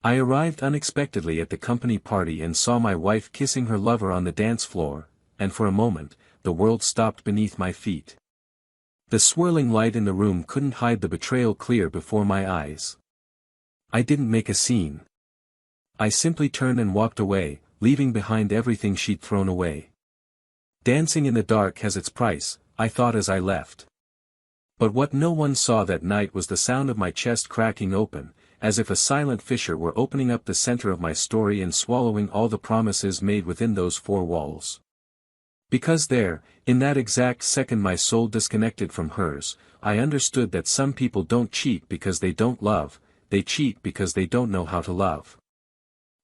I arrived unexpectedly at the company party and saw my wife kissing her lover on the dance floor, and for a moment, the world stopped beneath my feet. The swirling light in the room couldn't hide the betrayal clear before my eyes. I didn't make a scene. I simply turned and walked away, leaving behind everything she'd thrown away. Dancing in the dark has its price, I thought as I left. But what no one saw that night was the sound of my chest cracking open, as if a silent fissure were opening up the center of my story and swallowing all the promises made within those four walls. Because there, in that exact second my soul disconnected from hers, I understood that some people don't cheat because they don't love, they cheat because they don't know how to love.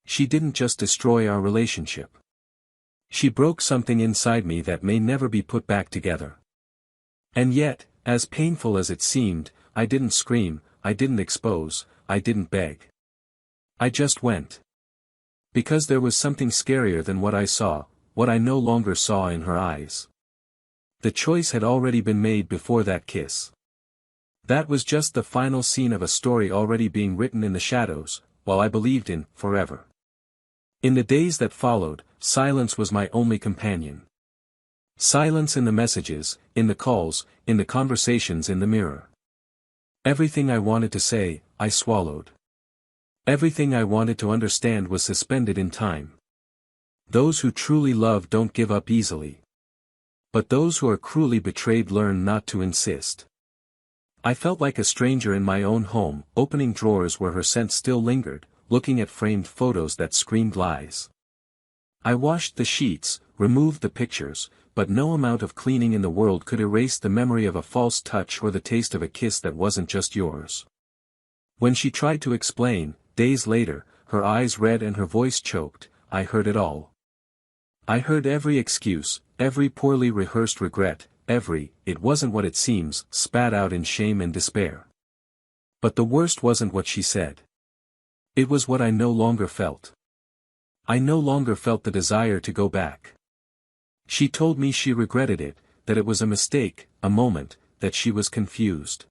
She didn't just destroy our relationship. She broke something inside me that may never be put back together. And yet, as painful as it seemed, I didn't scream, I didn't expose, I didn't beg. I just went. Because there was something scarier than what I saw, what I no longer saw in her eyes. The choice had already been made before that kiss. That was just the final scene of a story already being written in the shadows, while I believed in forever. In the days that followed, silence was my only companion. Silence in the messages, in the calls, in the conversations in the mirror. Everything I wanted to say, I swallowed. Everything I wanted to understand was suspended in time. Those who truly love don't give up easily. But those who are cruelly betrayed learn not to insist. I felt like a stranger in my own home, opening drawers where her scent still lingered, looking at framed photos that screamed lies. I washed the sheets, removed the pictures, but no amount of cleaning in the world could erase the memory of a false touch or the taste of a kiss that wasn't just yours. When she tried to explain, days later, her eyes red and her voice choked, I heard it all. I heard every excuse, every poorly rehearsed regret, every, "it wasn't what it seems," spat out in shame and despair. But the worst wasn't what she said. It was what I no longer felt. I no longer felt the desire to go back. She told me she regretted it, that it was a mistake, a moment, that she was confused.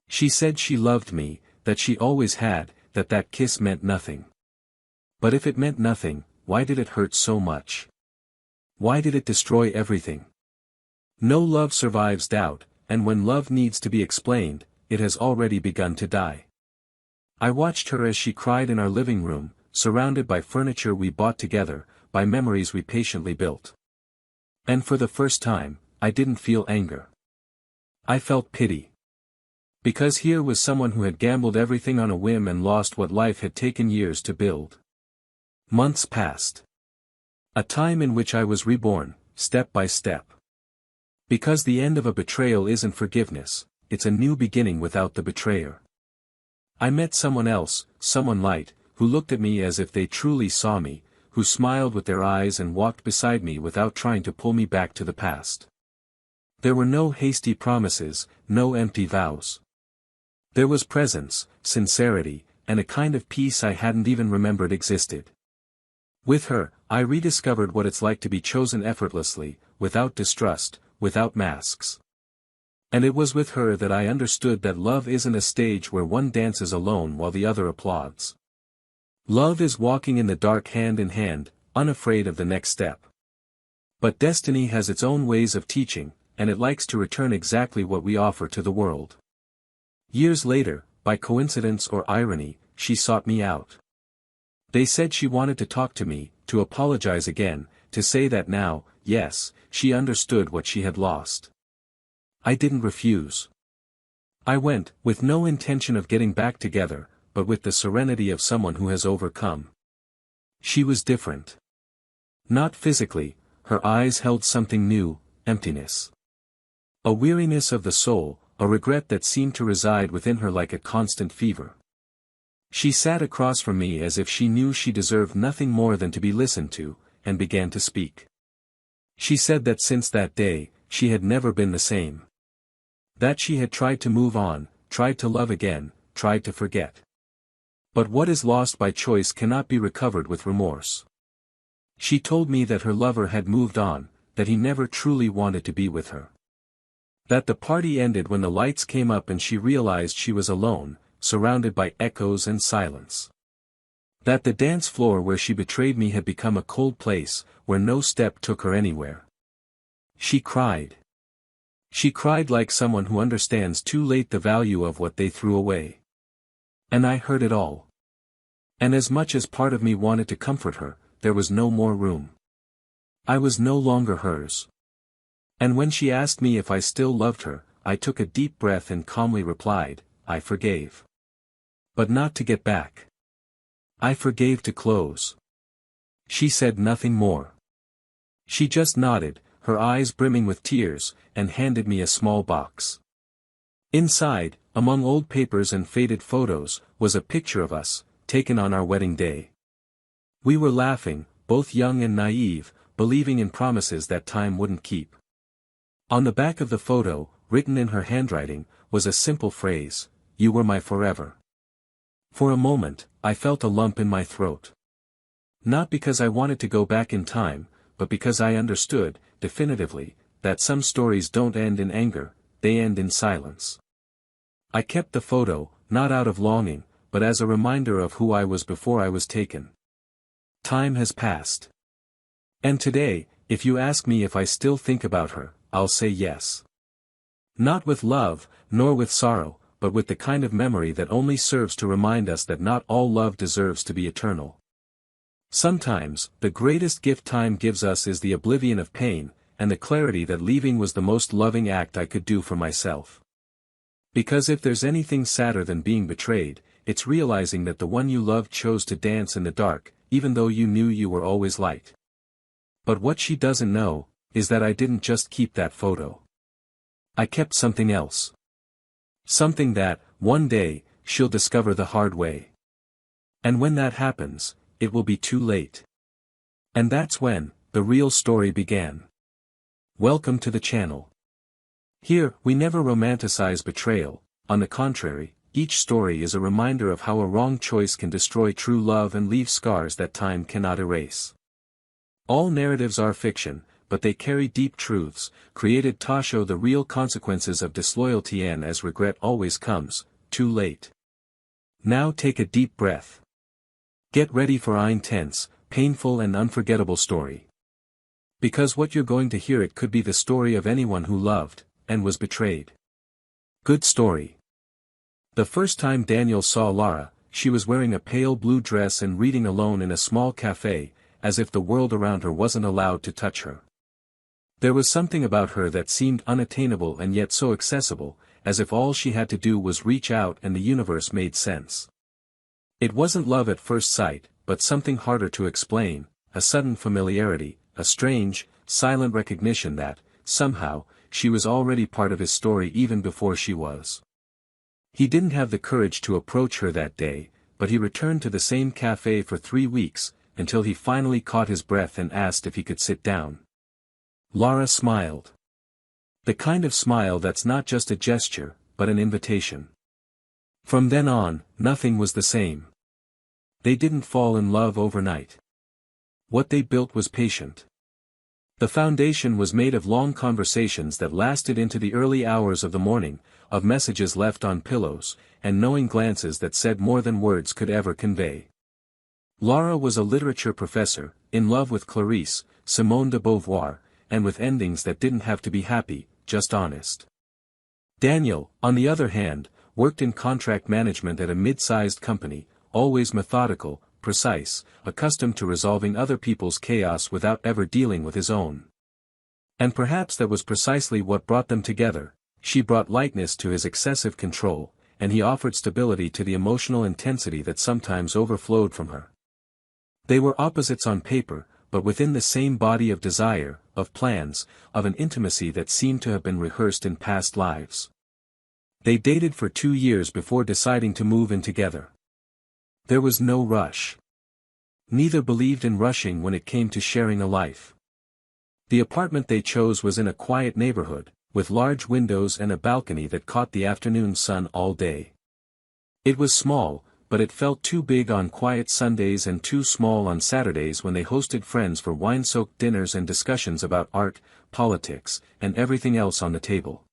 She said she loved me, that she always had, that that kiss meant nothing. But if it meant nothing, why did it hurt so much? Why did it destroy everything? No love survives doubt, and when love needs to be explained, it has already begun to die. I watched her as she cried in our living room, surrounded by furniture we bought together, by memories we patiently built. And for the first time, I didn't feel anger. I felt pity. Because here was someone who had gambled everything on a whim and lost what life had taken years to build. Months passed. A time in which I was reborn, step by step. Because the end of a betrayal isn't forgiveness, it's a new beginning without the betrayer. I met someone else, someone light, who looked at me as if they truly saw me, who smiled with their eyes and walked beside me without trying to pull me back to the past. There were no hasty promises, no empty vows. There was presence, sincerity, and a kind of peace I hadn't even remembered existed. With her, I rediscovered what it's like to be chosen effortlessly, without distrust, without masks. And it was with her that I understood that love isn't a stage where one dances alone while the other applauds. Love is walking in the dark hand in hand, unafraid of the next step. But destiny has its own ways of teaching, and it likes to return exactly what we offer to the world. Years later, by coincidence or irony, she sought me out. They said she wanted to talk to me, to apologize again, to say that now, yes, she understood what she had lost. I didn't refuse. I went, with no intention of getting back together, but with the serenity of someone who has overcome. She was different. Not physically, her eyes held something new, emptiness. A weariness of the soul, a regret that seemed to reside within her like a constant fever. She sat across from me as if she knew she deserved nothing more than to be listened to, and began to speak. She said that since that day, she had never been the same. That she had tried to move on, tried to love again, tried to forget. But what is lost by choice cannot be recovered with remorse. She told me that her lover had moved on, that he never truly wanted to be with her. That the party ended when the lights came up and she realized she was alone, surrounded by echoes and silence. That the dance floor where she betrayed me had become a cold place, where no step took her anywhere. She cried. She cried like someone who understands too late the value of what they threw away. And I heard it all. And as much as part of me wanted to comfort her, there was no more room. I was no longer hers. And when she asked me if I still loved her, I took a deep breath and calmly replied, I forgave. But not to get back. I forgave to close. She said nothing more. She just nodded, her eyes brimming with tears, and handed me a small box. Inside, among old papers and faded photos, was a picture of us, taken on our wedding day. We were laughing, both young and naive, believing in promises that time wouldn't keep. On the back of the photo, written in her handwriting, was a simple phrase, "You were my forever." For a moment, I felt a lump in my throat. Not because I wanted to go back in time, but because I understood, definitively, that some stories don't end in anger, they end in silence. I kept the photo, not out of longing, but as a reminder of who I was before I was taken. Time has passed. And today, if you ask me if I still think about her, I'll say yes. Not with love, nor with sorrow, but with the kind of memory that only serves to remind us that not all love deserves to be eternal. Sometimes, the greatest gift time gives us is the oblivion of pain, and the clarity that leaving was the most loving act I could do for myself. Because if there's anything sadder than being betrayed, it's realizing that the one you loved chose to dance in the dark, even though you knew you were always light. But what she doesn't know, is that I didn't just keep that photo. I kept something else. Something that, one day, she'll discover the hard way. And when that happens, it will be too late. And that's when, the real story began. Welcome to the channel. Here, we never romanticize betrayal, on the contrary, each story is a reminder of how a wrong choice can destroy true love and leave scars that time cannot erase. All narratives are fiction, but they carry deep truths, created to show the real consequences of disloyalty and as regret always comes, too late. Now take a deep breath. Get ready for an intense, painful and unforgettable story. Because what you're going to hear it could be the story of anyone who loved, and was betrayed. Good story. The first time Daniel saw Lara, she was wearing a pale blue dress and reading alone in a small cafe, as if the world around her wasn't allowed to touch her. There was something about her that seemed unattainable and yet so accessible, as if all she had to do was reach out and the universe made sense. It wasn't love at first sight, but something harder to explain, a sudden familiarity, a strange, silent recognition that, somehow, she was already part of his story even before she was. He didn't have the courage to approach her that day, but he returned to the same cafe for 3 weeks, until he finally caught his breath and asked if he could sit down. Lara smiled. The kind of smile that's not just a gesture, but an invitation. From then on, nothing was the same. They didn't fall in love overnight. What they built was patient. The foundation was made of long conversations that lasted into the early hours of the morning, of messages left on pillows, and knowing glances that said more than words could ever convey. Lara was a literature professor, in love with Clarice, Simone de Beauvoir, and with endings that didn't have to be happy, just honest. Daniel, on the other hand, worked in contract management at a mid-sized company, always methodical, precise, accustomed to resolving other people's chaos without ever dealing with his own. And perhaps that was precisely what brought them together. She brought lightness to his excessive control, and he offered stability to the emotional intensity that sometimes overflowed from her. They were opposites on paper, but within the same body of desire, of plans, of an intimacy that seemed to have been rehearsed in past lives. They dated for 2 years before deciding to move in together. There was no rush. Neither believed in rushing when it came to sharing a life. The apartment they chose was in a quiet neighborhood, with large windows and a balcony that caught the afternoon sun all day. It was small, but it felt too big on quiet Sundays and too small on Saturdays when they hosted friends for wine-soaked dinners and discussions about art, politics, and everything else on the table.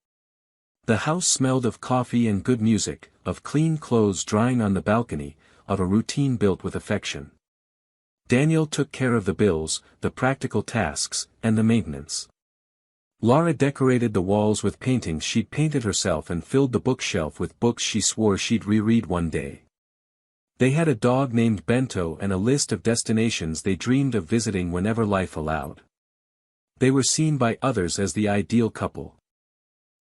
The house smelled of coffee and good music, of clean clothes drying on the balcony, of a routine built with affection. Daniel took care of the bills, the practical tasks, and the maintenance. Laura decorated the walls with paintings she'd painted herself and filled the bookshelf with books she swore she'd reread one day. They had a dog named Bento and a list of destinations they dreamed of visiting whenever life allowed. They were seen by others as the ideal couple.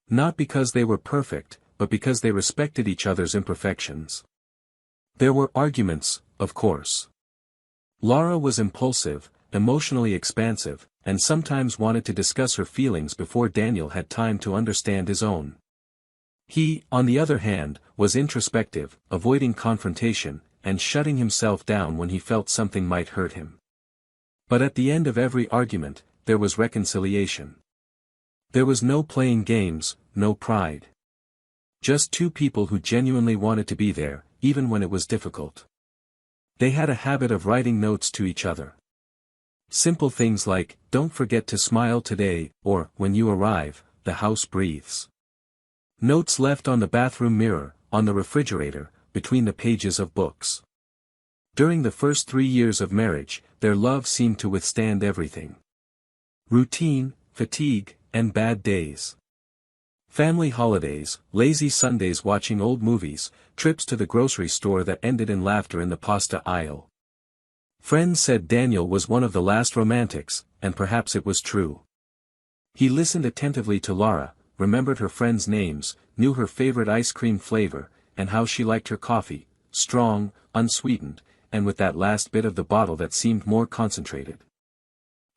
Not because they were perfect, but because they respected each other's imperfections. There were arguments, of course. Laura was impulsive, emotionally expansive, and sometimes wanted to discuss her feelings before Daniel had time to understand his own. He, on the other hand, was introspective, avoiding confrontation, and shutting himself down when he felt something might hurt him. But at the end of every argument, there was reconciliation. There was no playing games, no pride. Just two people who genuinely wanted to be there, even when it was difficult. They had a habit of writing notes to each other. Simple things like, "Don't forget to smile today," or, "When you arrive, the house breathes." Notes left on the bathroom mirror, on the refrigerator, between the pages of books. During the first 3 years of marriage, their love seemed to withstand everything. Routine, fatigue, and bad days. Family holidays, lazy Sundays watching old movies, trips to the grocery store that ended in laughter in the pasta aisle. Friends said Daniel was one of the last romantics, and perhaps it was true. He listened attentively to Laura, remembered her friends' names, knew her favorite ice cream flavor, and how she liked her coffee, strong, unsweetened, and with that last bit of the bottle that seemed more concentrated.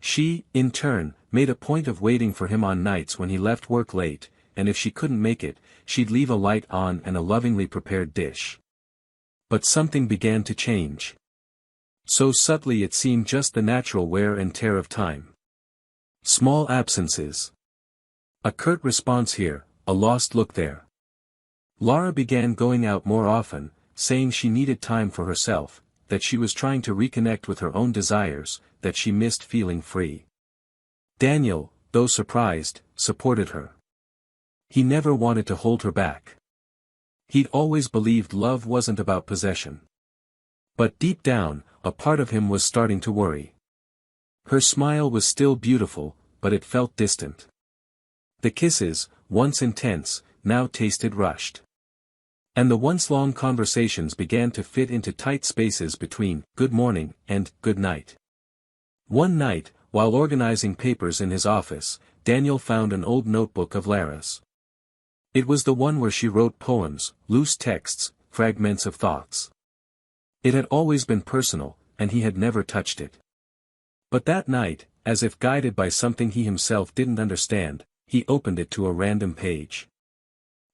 She, in turn, made a point of waiting for him on nights when he left work late, and if she couldn't make it, she'd leave a light on and a lovingly prepared dish. But something began to change. So subtly it seemed just the natural wear and tear of time. Small absences. A curt response here, a lost look there. Laura began going out more often, saying she needed time for herself, that she was trying to reconnect with her own desires, that she missed feeling free. Daniel, though surprised, supported her. He never wanted to hold her back. He'd always believed love wasn't about possession. But deep down, a part of him was starting to worry. Her smile was still beautiful, but it felt distant. The kisses, once intense, now tasted rushed. And the once long conversations began to fit into tight spaces between "good morning" and "good night." One night, while organizing papers in his office, Daniel found an old notebook of Lara's. It was the one where she wrote poems, loose texts, fragments of thoughts. It had always been personal, and he had never touched it. But that night, as if guided by something he himself didn't understand, he opened it to a random page.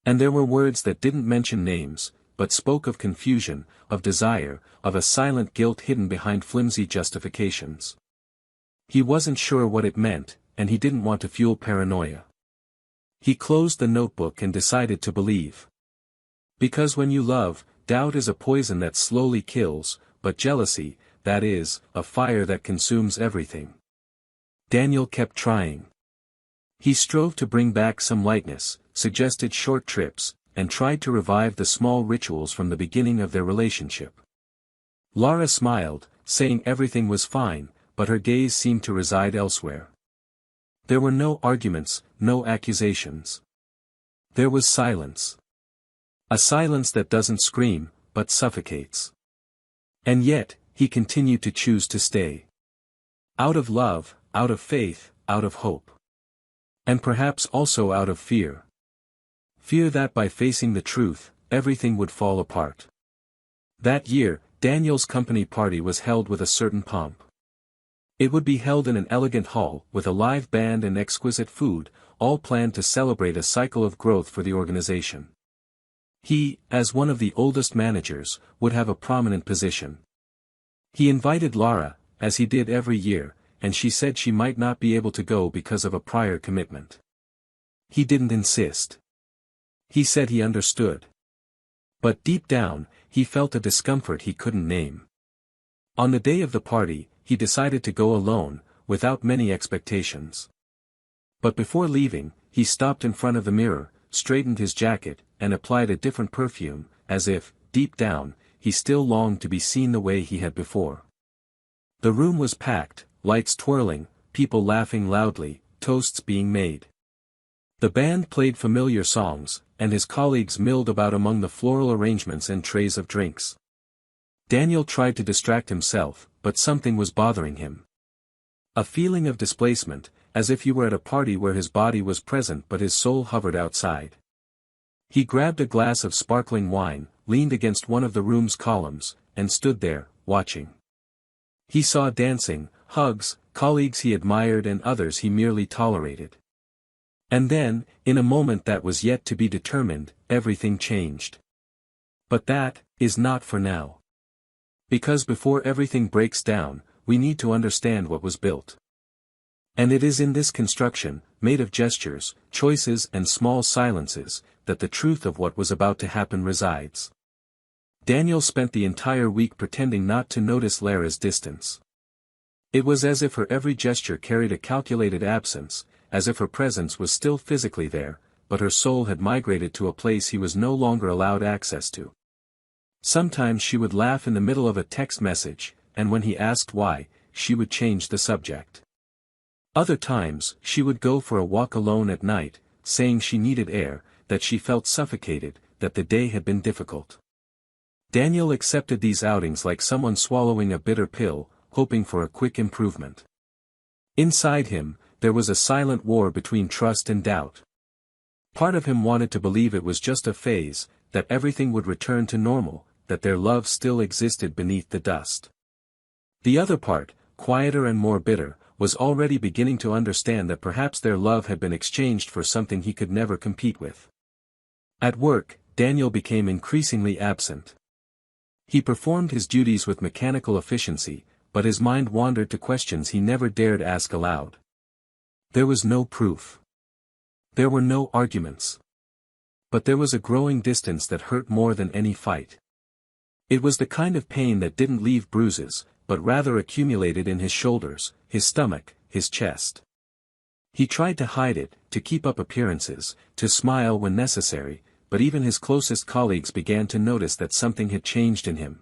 And there were words that didn't mention names, but spoke of confusion, of desire, of a silent guilt hidden behind flimsy justifications. He wasn't sure what it meant, and he didn't want to fuel paranoia. He closed the notebook and decided to believe. Because when you love, doubt is a poison that slowly kills, but jealousy, that is, a fire that consumes everything. Daniel kept trying. He strove to bring back some lightness, suggested short trips, and tried to revive the small rituals from the beginning of their relationship. Laura smiled, saying everything was fine, but her gaze seemed to reside elsewhere. There were no arguments, no accusations. There was silence. A silence that doesn't scream, but suffocates. And yet, he continued to choose to stay. Out of love, out of faith, out of hope. And perhaps also out of fear. Fear that by facing the truth, everything would fall apart. That year, Daniel's company party was held with a certain pomp. It would be held in an elegant hall, with a live band and exquisite food, all planned to celebrate a cycle of growth for the organization. He, as one of the oldest managers, would have a prominent position. He invited Laura, as he did every year, and she said she might not be able to go because of a prior commitment. He didn't insist. He said he understood. But deep down, he felt a discomfort he couldn't name. On the day of the party, he decided to go alone, without many expectations. But before leaving, he stopped in front of the mirror, straightened his jacket, and applied a different perfume, as if, deep down, he still longed to be seen the way he had before. The room was packed, lights twirling, people laughing loudly, toasts being made. The band played familiar songs, and his colleagues milled about among the floral arrangements and trays of drinks. Daniel tried to distract himself, but something was bothering him. A feeling of displacement, as if he were at a party where his body was present but his soul hovered outside. He grabbed a glass of sparkling wine, leaned against one of the room's columns, and stood there, watching. He saw dancing, hugs, colleagues he admired and others he merely tolerated. And then, in a moment that was yet to be determined, everything changed. But that is not for now. Because before everything breaks down, we need to understand what was built. And it is in this construction, made of gestures, choices and small silences, that the truth of what was about to happen resides. Daniel spent the entire week pretending not to notice Lara's distance. It was as if her every gesture carried a calculated absence, as if her presence was still physically there, but her soul had migrated to a place he was no longer allowed access to. Sometimes she would laugh in the middle of a text message, and when he asked why, she would change the subject. Other times, she would go for a walk alone at night, saying she needed air, that she felt suffocated, that the day had been difficult. Daniel accepted these outings like someone swallowing a bitter pill, hoping for a quick improvement. Inside him, there was a silent war between trust and doubt. Part of him wanted to believe it was just a phase, that everything would return to normal, that their love still existed beneath the dust. The other part, quieter and more bitter, was already beginning to understand that perhaps their love had been exchanged for something he could never compete with. At work, Daniel became increasingly absent. He performed his duties with mechanical efficiency, but his mind wandered to questions he never dared ask aloud. There was no proof. There were no arguments. But there was a growing distance that hurt more than any fight. It was the kind of pain that didn't leave bruises, but rather accumulated in his shoulders, his stomach, his chest. He tried to hide it, to keep up appearances, to smile when necessary, but even his closest colleagues began to notice that something had changed in him.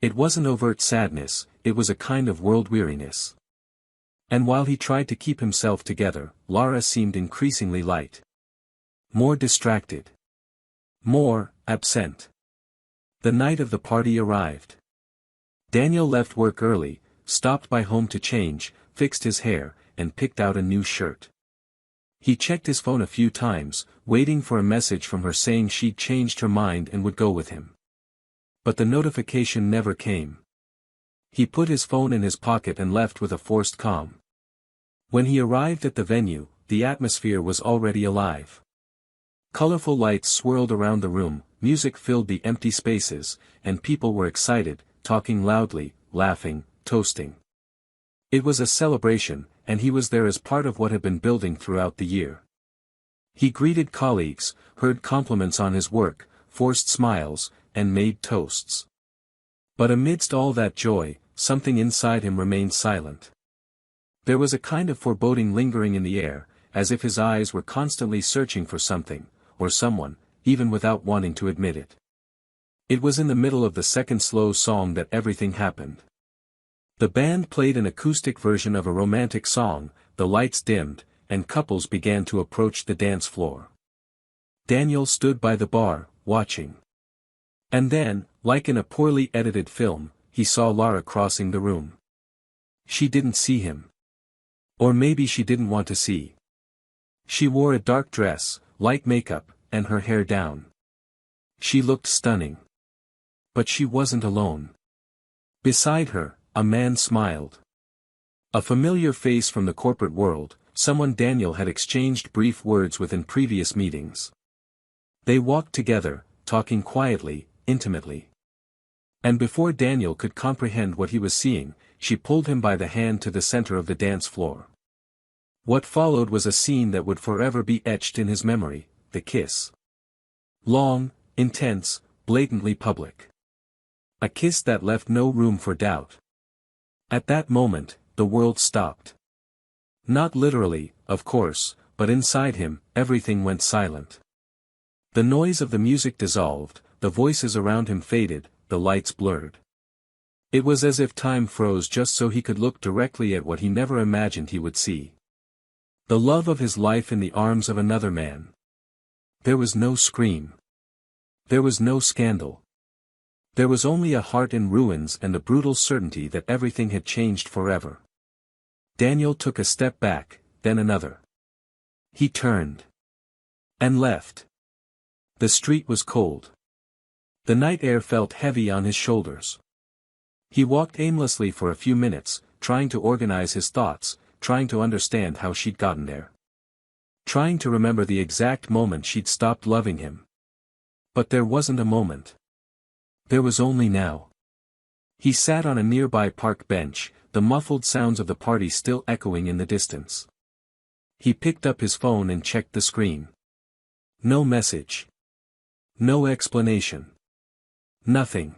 It wasn't overt sadness, it was a kind of world-weariness. And while he tried to keep himself together, Lara seemed increasingly light. More distracted. More absent. The night of the party arrived. Daniel left work early, stopped by home to change, fixed his hair, and picked out a new shirt. He checked his phone a few times, waiting for a message from her saying she'd changed her mind and would go with him. But the notification never came. He put his phone in his pocket and left with a forced calm. When he arrived at the venue, the atmosphere was already alive. Colorful lights swirled around the room, music filled the empty spaces, and people were excited, talking loudly, laughing, toasting. It was a celebration, and he was there as part of what had been building throughout the year. He greeted colleagues, heard compliments on his work, forced smiles, and made toasts. But amidst all that joy, something inside him remained silent. There was a kind of foreboding lingering in the air, as if his eyes were constantly searching for something, or someone, even without wanting to admit it. It was in the middle of the second slow song that everything happened. The band played an acoustic version of a romantic song, the lights dimmed, and couples began to approach the dance floor. Daniel stood by the bar, watching. And then, like in a poorly edited film, he saw Lara crossing the room. She didn't see him. Or maybe she didn't want to see. She wore a dark dress, light makeup, and her hair down. She looked stunning. But she wasn't alone. Beside her, a man smiled. A familiar face from the corporate world, someone Daniel had exchanged brief words with in previous meetings. They walked together, talking quietly, intimately. And before Daniel could comprehend what he was seeing, she pulled him by the hand to the center of the dance floor. What followed was a scene that would forever be etched in his memory, the kiss. Long, intense, blatantly public. A kiss that left no room for doubt. At that moment, the world stopped. Not literally, of course, but inside him, everything went silent. The noise of the music dissolved, the voices around him faded, the lights blurred. It was as if time froze just so he could look directly at what he never imagined he would see. The love of his life in the arms of another man. There was no scream. There was no scandal. There was only a heart in ruins and the brutal certainty that everything had changed forever. Daniel took a step back, then another. He turned. And left. The street was cold. The night air felt heavy on his shoulders. He walked aimlessly for a few minutes, trying to organize his thoughts, trying to understand how she'd gotten there. Trying to remember the exact moment she'd stopped loving him. But there wasn't a moment. There was only now. He sat on a nearby park bench, the muffled sounds of the party still echoing in the distance. He picked up his phone and checked the screen. No message. No explanation. Nothing.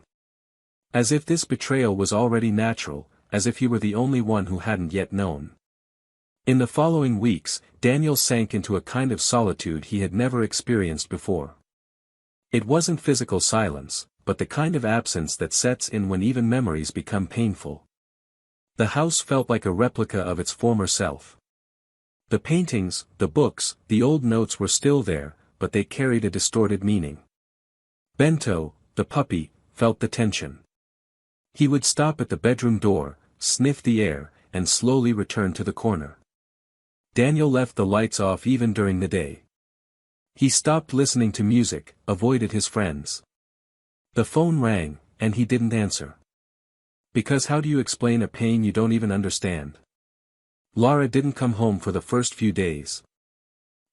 As if this betrayal was already natural, as if he were the only one who hadn't yet known. In the following weeks, Daniel sank into a kind of solitude he had never experienced before. It wasn't physical silence, but the kind of absence that sets in when even memories become painful. The house felt like a replica of its former self. The paintings, the books, the old notes were still there, but they carried a distorted meaning. Bento, the puppy, felt the tension. He would stop at the bedroom door, sniff the air, and slowly return to the corner. Daniel left the lights off even during the day. He stopped listening to music, avoided his friends. The phone rang, and he didn't answer. Because how do you explain a pain you don't even understand? Lara didn't come home for the first few days.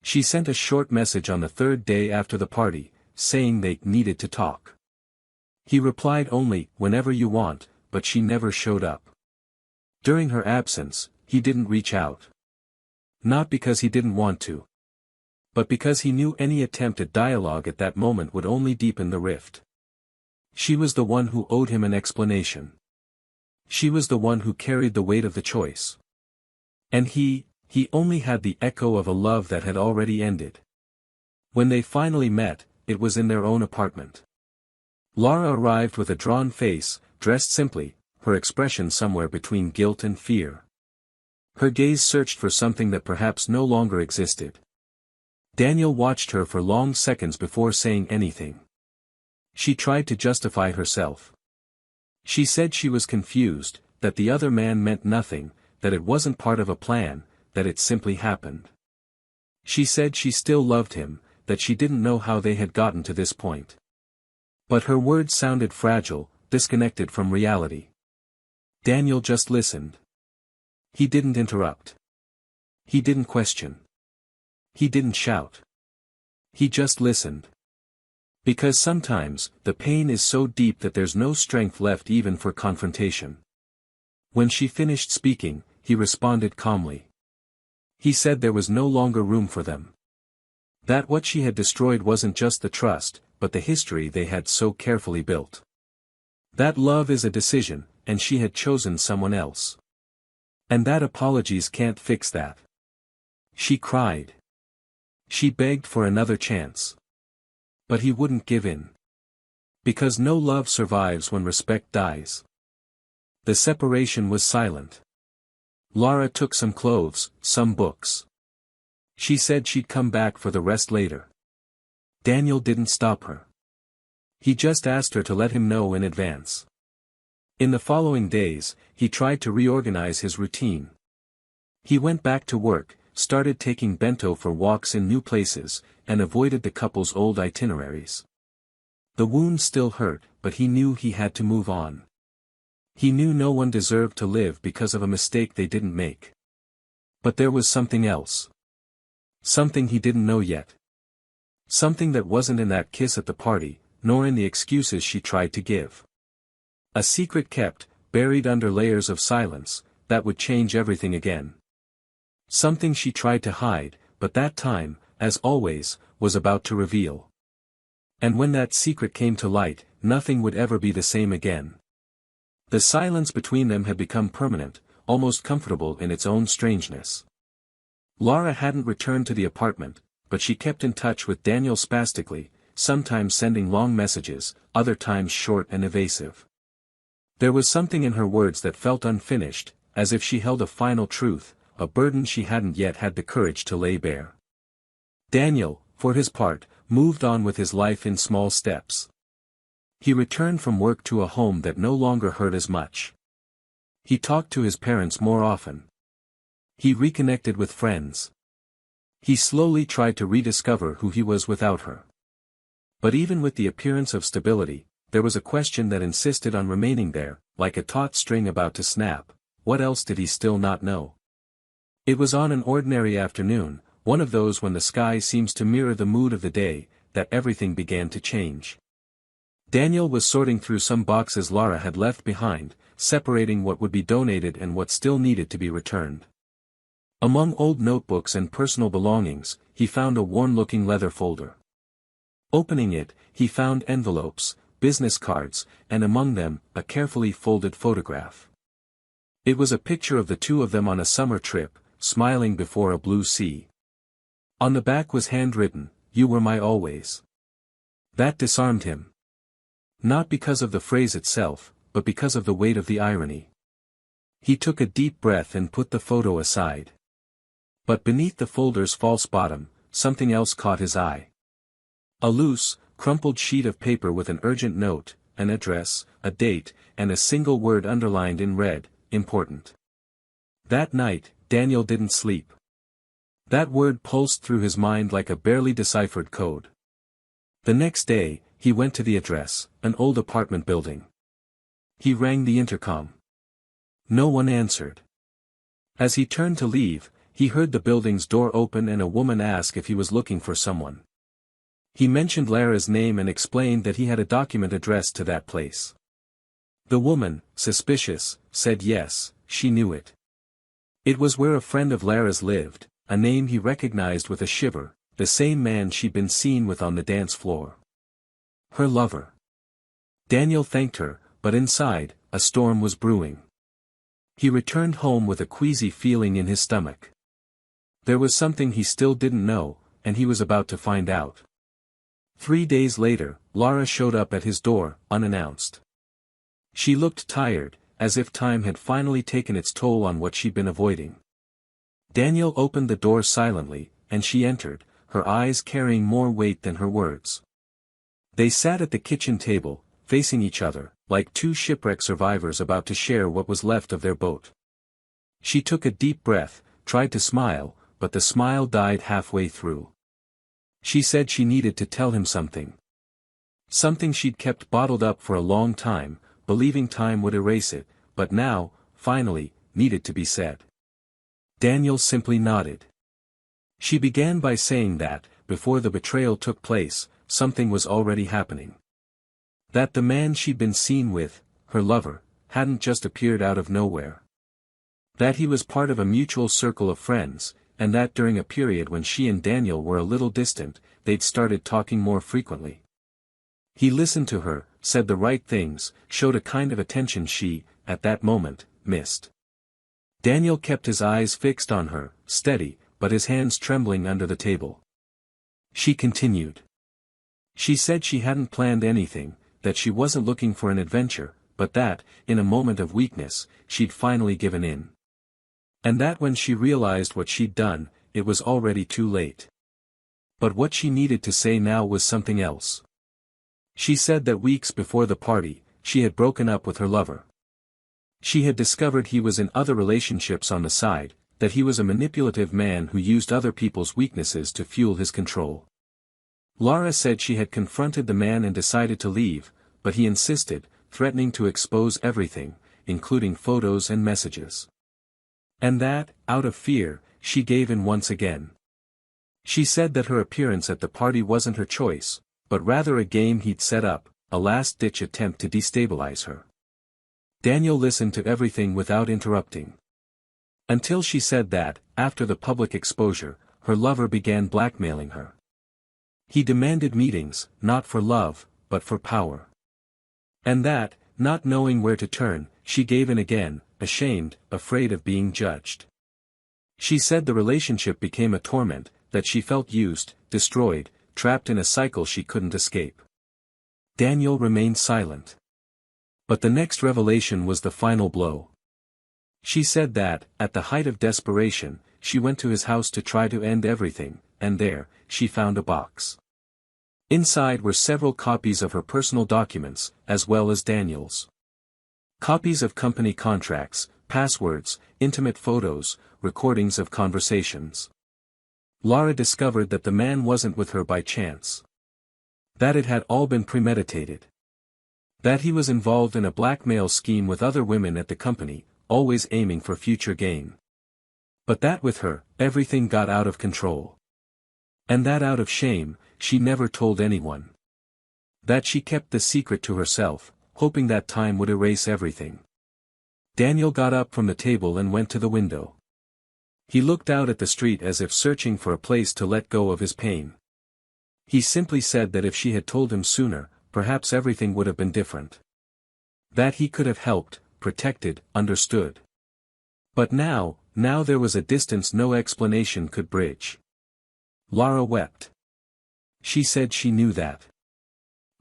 She sent a short message on the third day after the party, saying they needed to talk. He replied only, "Whenever you want," but she never showed up. During her absence, he didn't reach out. Not because he didn't want to. But because he knew any attempt at dialogue at that moment would only deepen the rift. She was the one who owed him an explanation. She was the one who carried the weight of the choice. And he only had the echo of a love that had already ended. When they finally met, it was in their own apartment. Lara arrived with a drawn face, dressed simply, her expression somewhere between guilt and fear. Her gaze searched for something that perhaps no longer existed. Daniel watched her for long seconds before saying anything. She tried to justify herself. She said she was confused, that the other man meant nothing, that it wasn't part of a plan, that it simply happened. She said she still loved him, that she didn't know how they had gotten to this point. But her words sounded fragile, disconnected from reality. Daniel just listened. He didn't interrupt. He didn't question. He didn't shout. He just listened. Because sometimes, the pain is so deep that there's no strength left even for confrontation. When she finished speaking, he responded calmly. He said there was no longer room for them. That what she had destroyed wasn't just the trust, but the history they had so carefully built. That love is a decision, and she had chosen someone else. And that apologies can't fix that. She cried. She begged for another chance. But he wouldn't give in. Because no love survives when respect dies. The separation was silent. Lara took some clothes, some books. She said she'd come back for the rest later. Daniel didn't stop her. He just asked her to let him know in advance. In the following days, he tried to reorganize his routine. He went back to work, started taking Bento for walks in new places, and avoided the couple's old itineraries. The wound still hurt, but he knew he had to move on. He knew no one deserved to live because of a mistake they didn't make. But there was something else. Something he didn't know yet. Something that wasn't in that kiss at the party, nor in the excuses she tried to give. A secret kept, buried under layers of silence, that would change everything again. Something she tried to hide, but that time, as always, was about to reveal. And when that secret came to light, nothing would ever be the same again. The silence between them had become permanent, almost comfortable in its own strangeness. Lara hadn't returned to the apartment, but she kept in touch with Daniel spastically, sometimes sending long messages, other times short and evasive. There was something in her words that felt unfinished, as if she held a final truth, a burden she hadn't yet had the courage to lay bare. Daniel, for his part, moved on with his life in small steps. He returned from work to a home that no longer hurt as much. He talked to his parents more often. He reconnected with friends. He slowly tried to rediscover who he was without her. But even with the appearance of stability, there was a question that insisted on remaining there, like a taut string about to snap. What else did he still not know? It was on an ordinary afternoon, one of those when the sky seems to mirror the mood of the day, that everything began to change. Daniel was sorting through some boxes Lara had left behind, separating what would be donated and what still needed to be returned. Among old notebooks and personal belongings, he found a worn-looking leather folder. Opening it, he found envelopes, business cards, and among them, a carefully folded photograph. It was a picture of the two of them on a summer trip, smiling before a blue sea. On the back was handwritten, "You were my always." That disarmed him. Not because of the phrase itself, but because of the weight of the irony. He took a deep breath and put the photo aside. But beneath the folder's false bottom, something else caught his eye. A loose, crumpled sheet of paper with an urgent note, an address, a date, and a single word underlined in red, "Important." That night, Daniel didn't sleep. That word pulsed through his mind like a barely deciphered code. The next day, he went to the address, an old apartment building. He rang the intercom. No one answered. As he turned to leave, he heard the building's door open and a woman ask if he was looking for someone. He mentioned Lara's name and explained that he had a document addressed to that place. The woman, suspicious, said yes, she knew it. It was where a friend of Lara's lived, a name he recognized with a shiver, the same man she'd been seen with on the dance floor. Her lover. Daniel thanked her, but inside, a storm was brewing. He returned home with a queasy feeling in his stomach. There was something he still didn't know, and he was about to find out. 3 days later, Lara showed up at his door, unannounced. She looked tired, as if time had finally taken its toll on what she'd been avoiding. Daniel opened the door silently, and she entered, her eyes carrying more weight than her words. They sat at the kitchen table, facing each other, like two shipwreck survivors about to share what was left of their boat. She took a deep breath, tried to smile, but the smile died halfway through. She said she needed to tell him something. Something she'd kept bottled up for a long time, believing time would erase it, but now, finally, needed to be said. Daniel simply nodded. She began by saying that, before the betrayal took place, something was already happening. That the man she'd been seen with, her lover, hadn't just appeared out of nowhere. That he was part of a mutual circle of friends, and that during a period when she and Daniel were a little distant, they'd started talking more frequently. He listened to her, said the right things, showed a kind of attention she, at that moment, missed. Daniel kept his eyes fixed on her, steady, but his hands trembling under the table. She continued. She said she hadn't planned anything, that she wasn't looking for an adventure, but that, in a moment of weakness, she'd finally given in. And that when she realized what she'd done, it was already too late. But what she needed to say now was something else. She said that weeks before the party, she had broken up with her lover. She had discovered he was in other relationships on the side, that he was a manipulative man who used other people's weaknesses to fuel his control. Lara said she had confronted the man and decided to leave, but he insisted, threatening to expose everything, including photos and messages. And that, out of fear, she gave in once again. She said that her appearance at the party wasn't her choice, but rather a game he'd set up, a last-ditch attempt to destabilize her. Daniel listened to everything without interrupting. Until she said that, after the public exposure, her lover began blackmailing her. He demanded meetings, not for love, but for power. And that, not knowing where to turn, she gave in again, ashamed, afraid of being judged. She said the relationship became a torment, that she felt used, destroyed, trapped in a cycle she couldn't escape. Daniel remained silent. But the next revelation was the final blow. She said that, at the height of desperation, she went to his house to try to end everything, and there, she found a box. Inside were several copies of her personal documents, as well as Daniel's. Copies of company contracts, passwords, intimate photos, recordings of conversations. Lara discovered that the man wasn't with her by chance. That it had all been premeditated. That he was involved in a blackmail scheme with other women at the company, always aiming for future gain. But that with her, everything got out of control. And that out of shame, she never told anyone. That she kept the secret to herself, hoping that time would erase everything. Daniel got up from the table and went to the window. He looked out at the street as if searching for a place to let go of his pain. He simply said that if she had told him sooner, perhaps everything would have been different. That he could have helped, protected, understood. But now there was a distance no explanation could bridge. Lara wept. She said she knew that.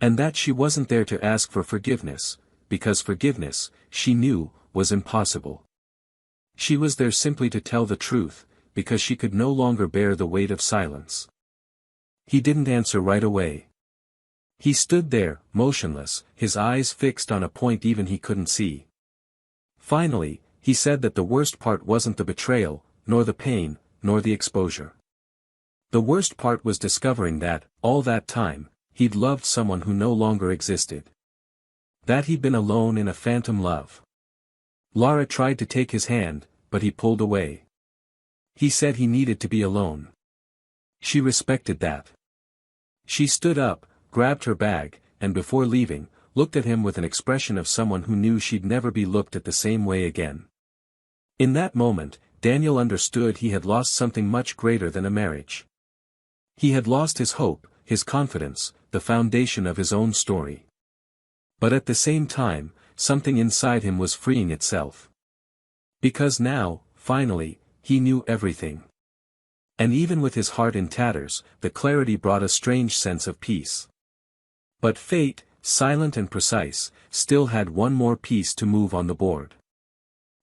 And that she wasn't there to ask for forgiveness, because forgiveness, she knew, was impossible. She was there simply to tell the truth, because she could no longer bear the weight of silence. He didn't answer right away. He stood there, motionless, his eyes fixed on a point even he couldn't see. Finally, he said that the worst part wasn't the betrayal, nor the pain, nor the exposure. The worst part was discovering that, all that time, he'd loved someone who no longer existed. That he'd been alone in a phantom love. Lara tried to take his hand, but he pulled away. He said he needed to be alone. She respected that. She stood up, grabbed her bag, and before leaving, looked at him with an expression of someone who knew she'd never be looked at the same way again. In that moment, Daniel understood he had lost something much greater than a marriage. He had lost his hope, his confidence, the foundation of his own story. But at the same time, something inside him was freeing itself. Because now, finally, he knew everything. And even with his heart in tatters, the clarity brought a strange sense of peace. But fate, silent and precise, still had one more piece to move on the board.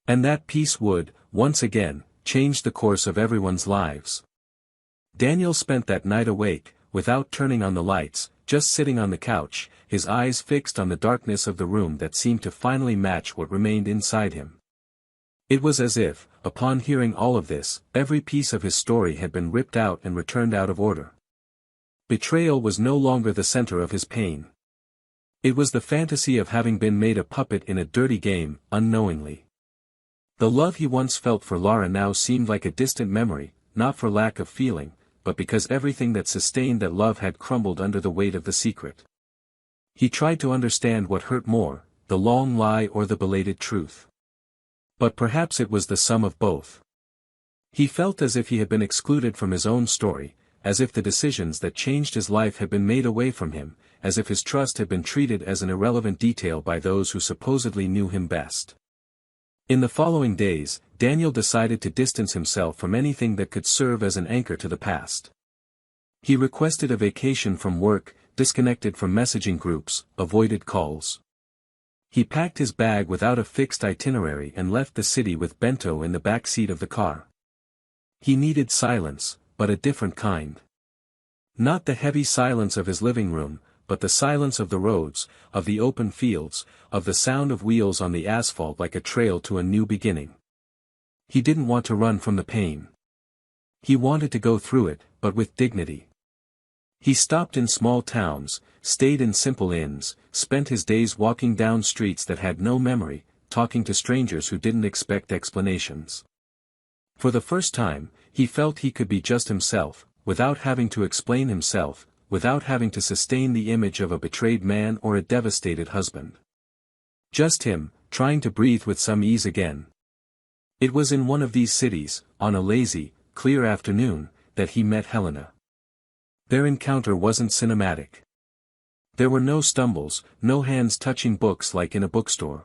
And that piece would, once again, change the course of everyone's lives. Daniel spent that night awake, without turning on the lights, just sitting on the couch, his eyes fixed on the darkness of the room that seemed to finally match what remained inside him. It was as if, upon hearing all of this, every piece of his story had been ripped out and returned out of order. Betrayal was no longer the center of his pain. It was the fantasy of having been made a puppet in a dirty game, unknowingly. The love he once felt for Lara now seemed like a distant memory, not for lack of feeling, but because everything that sustained that love had crumbled under the weight of the secret. He tried to understand what hurt more, the long lie or the belated truth. But perhaps it was the sum of both. He felt as if he had been excluded from his own story, as if the decisions that changed his life had been made away from him, as if his trust had been treated as an irrelevant detail by those who supposedly knew him best. In the following days, Daniel decided to distance himself from anything that could serve as an anchor to the past. He requested a vacation from work, disconnected from messaging groups, avoided calls. He packed his bag without a fixed itinerary and left the city with Bento in the back seat of the car. He needed silence, but a different kind. Not the heavy silence of his living room, but the silence of the roads, of the open fields, of the sound of wheels on the asphalt like a trail to a new beginning. He didn't want to run from the pain. He wanted to go through it, but with dignity. He stopped in small towns, stayed in simple inns, spent his days walking down streets that had no memory, talking to strangers who didn't expect explanations. For the first time, he felt he could be just himself, without having to explain himself, without having to sustain the image of a betrayed man or a devastated husband. Just him, trying to breathe with some ease again. It was in one of these cities, on a lazy, clear afternoon, that he met Helena. Their encounter wasn't cinematic. There were no stumbles, no hands touching books like in a bookstore.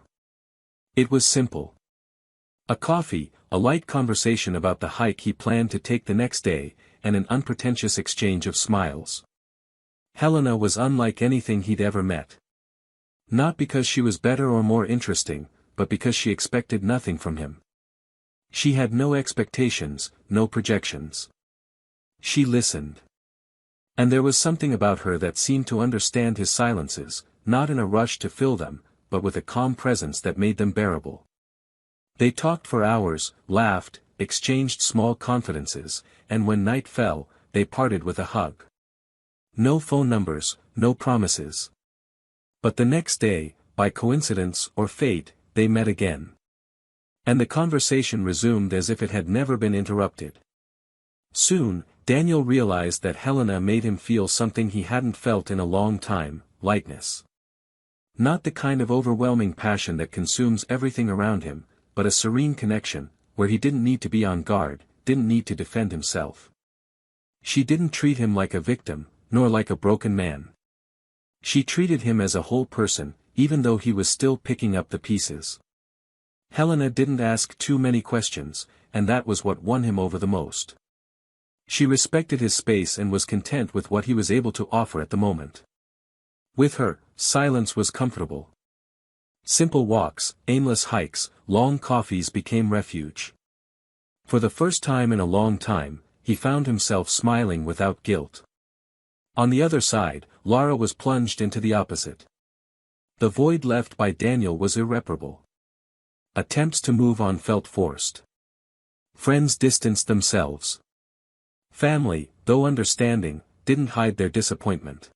It was simple. A coffee, a light conversation about the hike he planned to take the next day, and an unpretentious exchange of smiles. Helena was unlike anything he'd ever met. Not because she was better or more interesting, but because she expected nothing from him. She had no expectations, no projections. She listened. And there was something about her that seemed to understand his silences, not in a rush to fill them, but with a calm presence that made them bearable. They talked for hours, laughed, exchanged small confidences, and when night fell, they parted with a hug. No phone numbers, no promises. But the next day, by coincidence or fate, they met again. And the conversation resumed as if it had never been interrupted. Soon, Daniel realized that Helena made him feel something he hadn't felt in a long time, lightness. Not the kind of overwhelming passion that consumes everything around him, but a serene connection, where he didn't need to be on guard, didn't need to defend himself. She didn't treat him like a victim, nor like a broken man. She treated him as a whole person, even though he was still picking up the pieces. Helena didn't ask too many questions, and that was what won him over the most. She respected his space and was content with what he was able to offer at the moment. With her, silence was comfortable. Simple walks, aimless hikes, long coffees became refuge. For the first time in a long time, he found himself smiling without guilt. On the other side, Lara was plunged into the opposite. The void left by Daniel was irreparable. Attempts to move on felt forced. Friends distanced themselves. Family, though understanding, didn't hide their disappointment.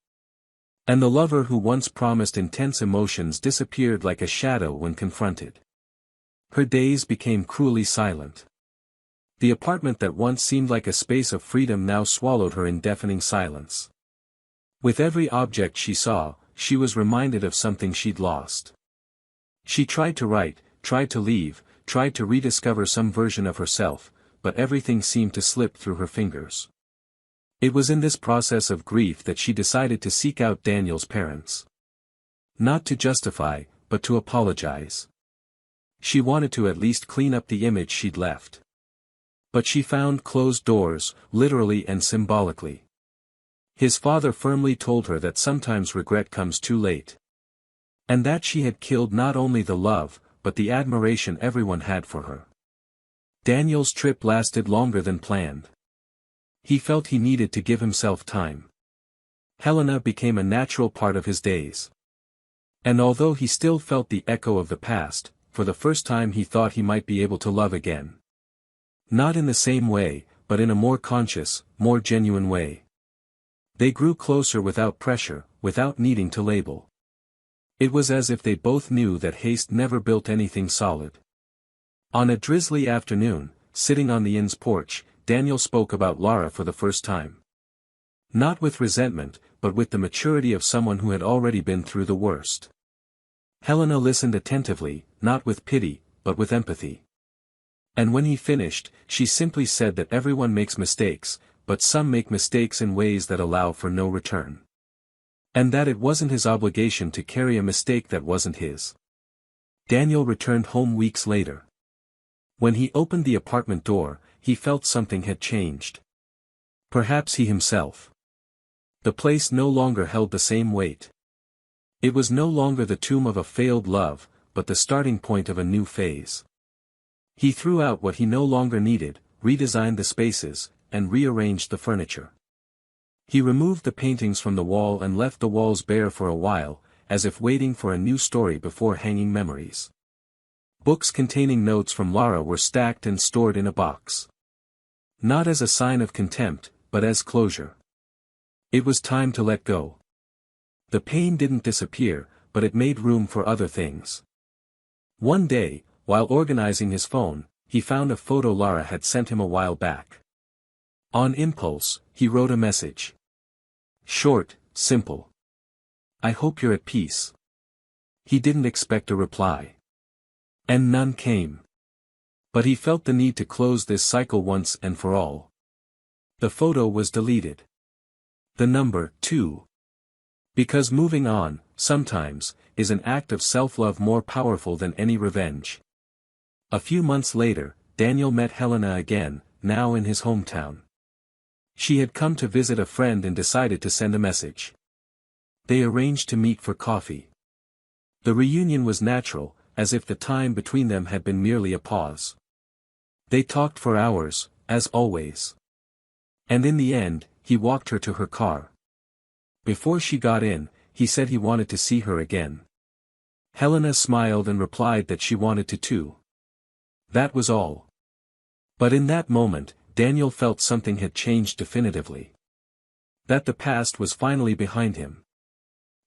And the lover who once promised intense emotions disappeared like a shadow when confronted. Her days became cruelly silent. The apartment that once seemed like a space of freedom now swallowed her in deafening silence. With every object she saw, she was reminded of something she'd lost. She tried to write, tried to leave, tried to rediscover some version of herself, but everything seemed to slip through her fingers. It was in this process of grief that she decided to seek out Daniel's parents. Not to justify, but to apologize. She wanted to at least clean up the image she'd left. But she found closed doors, literally and symbolically. His father firmly told her that sometimes regret comes too late. And that she had killed not only the love, but the admiration everyone had for her. Daniel's trip lasted longer than planned. He felt he needed to give himself time. Helena became a natural part of his days. And although he still felt the echo of the past, for the first time he thought he might be able to love again. Not in the same way, but in a more conscious, more genuine way. They grew closer without pressure, without needing to label. It was as if they both knew that haste never built anything solid. On a drizzly afternoon, sitting on the inn's porch, Daniel spoke about Lara for the first time. Not with resentment, but with the maturity of someone who had already been through the worst. Helena listened attentively, not with pity, but with empathy. And when he finished, she simply said that everyone makes mistakes, but some make mistakes in ways that allow for no return. And that it wasn't his obligation to carry a mistake that wasn't his. Daniel returned home weeks later. When he opened the apartment door, he felt something had changed. Perhaps he himself. The place no longer held the same weight. It was no longer the tomb of a failed love, but the starting point of a new phase. He threw out what he no longer needed, redesigned the spaces, and rearranged the furniture. He removed the paintings from the wall and left the walls bare for a while, as if waiting for a new story before hanging memories. Books containing notes from Lara were stacked and stored in a box. Not as a sign of contempt, but as closure. It was time to let go. The pain didn't disappear, but it made room for other things. One day, while organizing his phone, he found a photo Lara had sent him a while back. On impulse, he wrote a message. Short, simple. I hope you're at peace. He didn't expect a reply. And none came. But he felt the need to close this cycle once and for all. The photo was deleted. The number, too. Because moving on, sometimes, is an act of self-love more powerful than any revenge. A few months later, Daniel met Helena again, now in his hometown. She had come to visit a friend and decided to send a message. they arranged to meet for coffee. The reunion was natural, as if the time between them had been merely a pause. They talked for hours, as always. And in the end, he walked her to her car. Before she got in, he said he wanted to see her again. Helena smiled and replied that she wanted to too. That was all. But in that moment, Daniel felt something had changed definitively. That the past was finally behind him.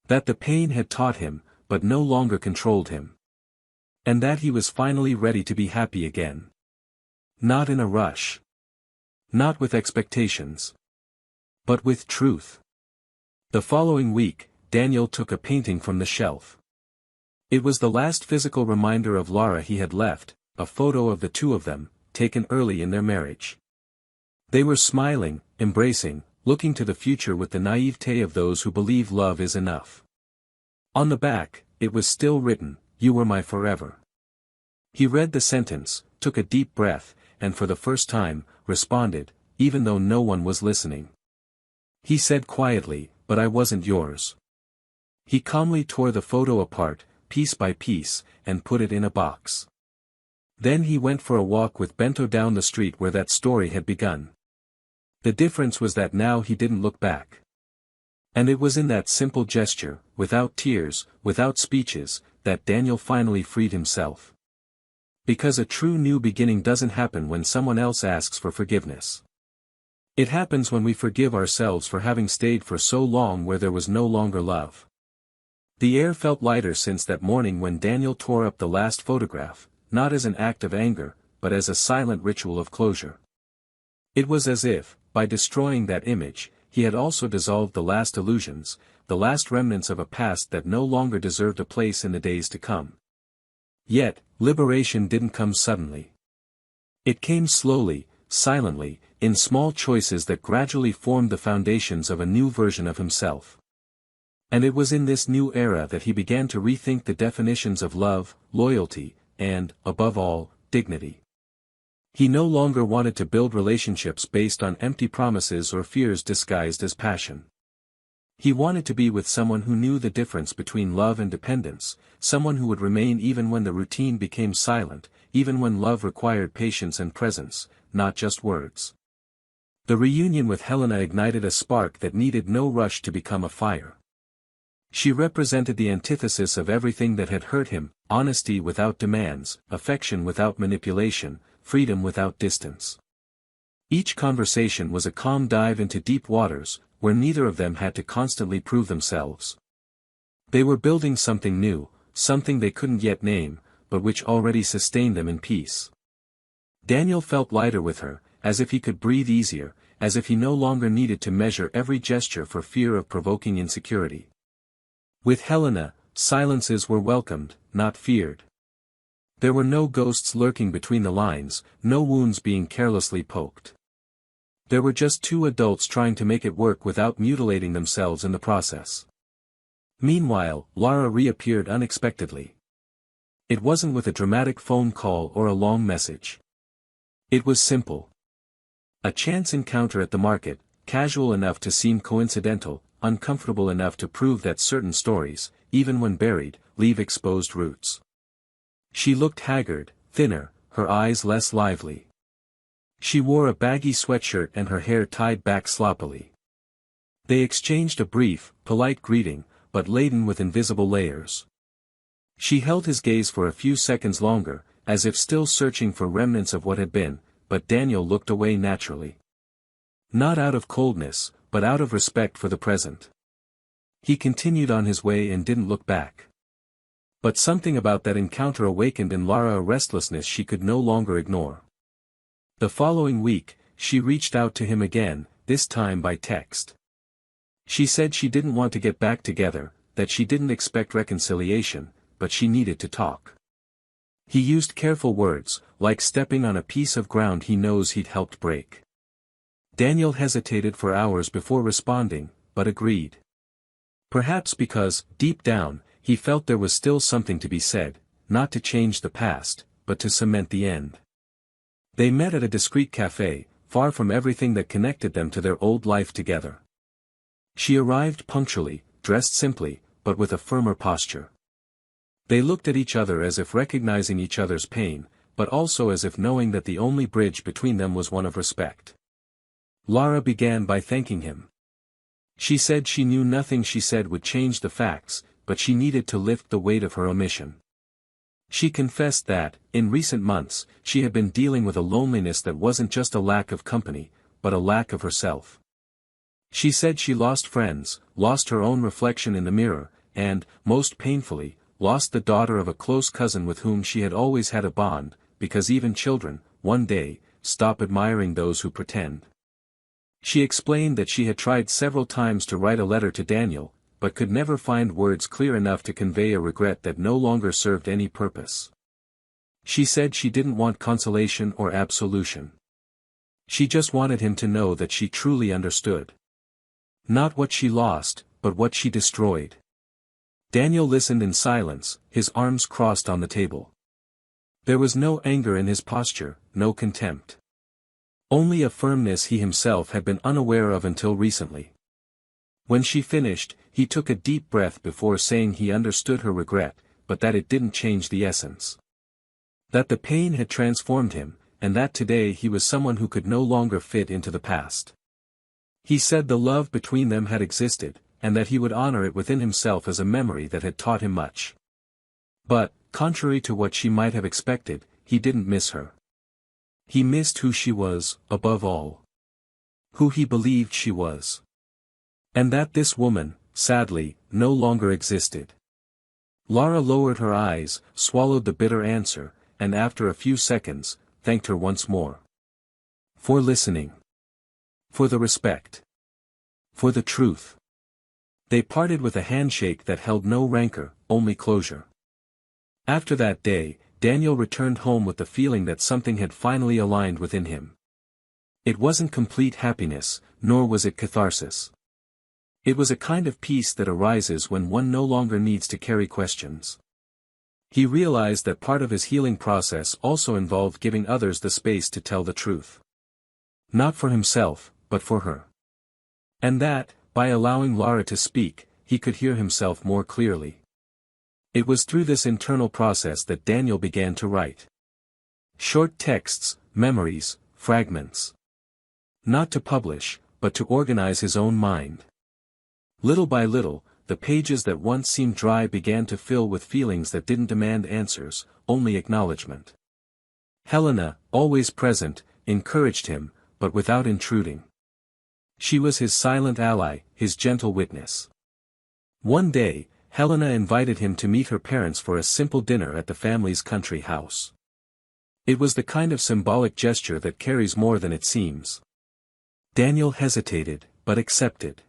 That the pain had taught him, but no longer controlled him. And that he was finally ready to be happy again. Not in a rush. Not with expectations. But with truth. The following week, Daniel took a painting from the shelf. It was the last physical reminder of Lara he had left, a photo of the two of them, taken early in their marriage. They were smiling, embracing, looking to the future with the naivete of those who believe love is enough. On the back, it was still written, "You were my forever." He read the sentence, took a deep breath, and for the first time, responded, even though no one was listening. He said quietly, "But I wasn't yours." He calmly tore the photo apart, piece by piece, and put it in a box. Then he went for a walk with Bento down the street where that story had begun. The difference was that now he didn't look back. And it was in that simple gesture, without tears, without speeches, that Daniel finally freed himself. Because a true new beginning doesn't happen when someone else asks for forgiveness. It happens when we forgive ourselves for having stayed for so long where there was no longer love. The air felt lighter since that morning when Daniel tore up the last photograph, not as an act of anger, but as a silent ritual of closure. It was as if, by destroying that image, he had also dissolved the last illusions, the last remnants of a past that no longer deserved a place in the days to come. Yet, liberation didn't come suddenly. It came slowly, silently, in small choices that gradually formed the foundations of a new version of himself. And it was in this new era that he began to rethink the definitions of love, loyalty, and, above all, dignity. He no longer wanted to build relationships based on empty promises or fears disguised as passion. He wanted to be with someone who knew the difference between love and dependence, someone who would remain even when the routine became silent, even when love required patience and presence, not just words. The reunion with Helena ignited a spark that needed no rush to become a fire. She represented the antithesis of everything that had hurt him: honesty without demands, affection without manipulation, freedom without distance. Each conversation was a calm dive into deep waters, where neither of them had to constantly prove themselves. They were building something new, something they couldn't yet name, but which already sustained them in peace. Daniel felt lighter with her, as if he could breathe easier, as if he no longer needed to measure every gesture for fear of provoking insecurity. With Helena, silences were welcomed, not feared. There were no ghosts lurking between the lines, no wounds being carelessly poked. There were just two adults trying to make it work without mutilating themselves in the process. Meanwhile, Lara reappeared unexpectedly. It wasn't with a dramatic phone call or a long message. It was simple. A chance encounter at the market, casual enough to seem coincidental, uncomfortable enough to prove that certain stories, even when buried, leave exposed roots. She looked haggard, thinner, her eyes less lively. She wore a baggy sweatshirt and her hair tied back sloppily. They exchanged a brief, polite greeting, but laden with invisible layers. She held his gaze for a few seconds longer, as if still searching for remnants of what had been, but Daniel looked away naturally. Not out of coldness, but out of respect for the present. He continued on his way and didn't look back. But something about that encounter awakened in Lara a restlessness she could no longer ignore. The following week, she reached out to him again, this time by text. She said she didn't want to get back together, that she didn't expect reconciliation, but she needed to talk. He used careful words, like stepping on a piece of ground he knows he'd helped break. Daniel hesitated for hours before responding, but agreed. Perhaps because, deep down, he felt there was still something to be said, not to change the past, but to cement the end. They met at a discreet cafe, far from everything that connected them to their old life together. She arrived punctually, dressed simply, but with a firmer posture. They looked at each other as if recognizing each other's pain, but also as if knowing that the only bridge between them was one of respect. Lara began by thanking him. She said she knew nothing she said would change the facts, but she needed to lift the weight of her omission. She confessed that, in recent months, she had been dealing with a loneliness that wasn't just a lack of company, but a lack of herself. She said she lost friends, lost her own reflection in the mirror, and, most painfully, lost the daughter of a close cousin with whom she had always had a bond, because even children, one day, stop admiring those who pretend. She explained that she had tried several times to write a letter to Daniel, but could never find words clear enough to convey a regret that no longer served any purpose. She said she didn't want consolation or absolution. She just wanted him to know that she truly understood. Not what she lost, but what she destroyed. Daniel listened in silence, his arms crossed on the table. There was no anger in his posture, no contempt. Only a firmness he himself had been unaware of until recently. When she finished, he took a deep breath before saying he understood her regret, but that it didn't change the essence. That the pain had transformed him, and that today he was someone who could no longer fit into the past. He said the love between them had existed, and that he would honor it within himself as a memory that had taught him much. But, contrary to what she might have expected, he didn't miss her. He missed who she was, above all. Who he believed she was. And that this woman, sadly, no longer existed. Lara lowered her eyes, swallowed the bitter answer, and after a few seconds, thanked her once more. For listening. For the respect. For the truth. They parted with a handshake that held no rancor, only closure. After that day, Daniel returned home with the feeling that something had finally aligned within him. It wasn't complete happiness, nor was it catharsis. It was a kind of peace that arises when one no longer needs to carry questions. He realized that part of his healing process also involved giving others the space to tell the truth. Not for himself, but for her. And that, by allowing Lara to speak, he could hear himself more clearly. It was through this internal process that Daniel began to write. Short texts, memories, fragments. Not to publish, but to organize his own mind. Little by little, the pages that once seemed dry began to fill with feelings that didn't demand answers, only acknowledgement. Helena, always present, encouraged him, but without intruding. She was his silent ally, his gentle witness. One day, Helena invited him to meet her parents for a simple dinner at the family's country house. It was the kind of symbolic gesture that carries more than it seems. Daniel hesitated, but accepted.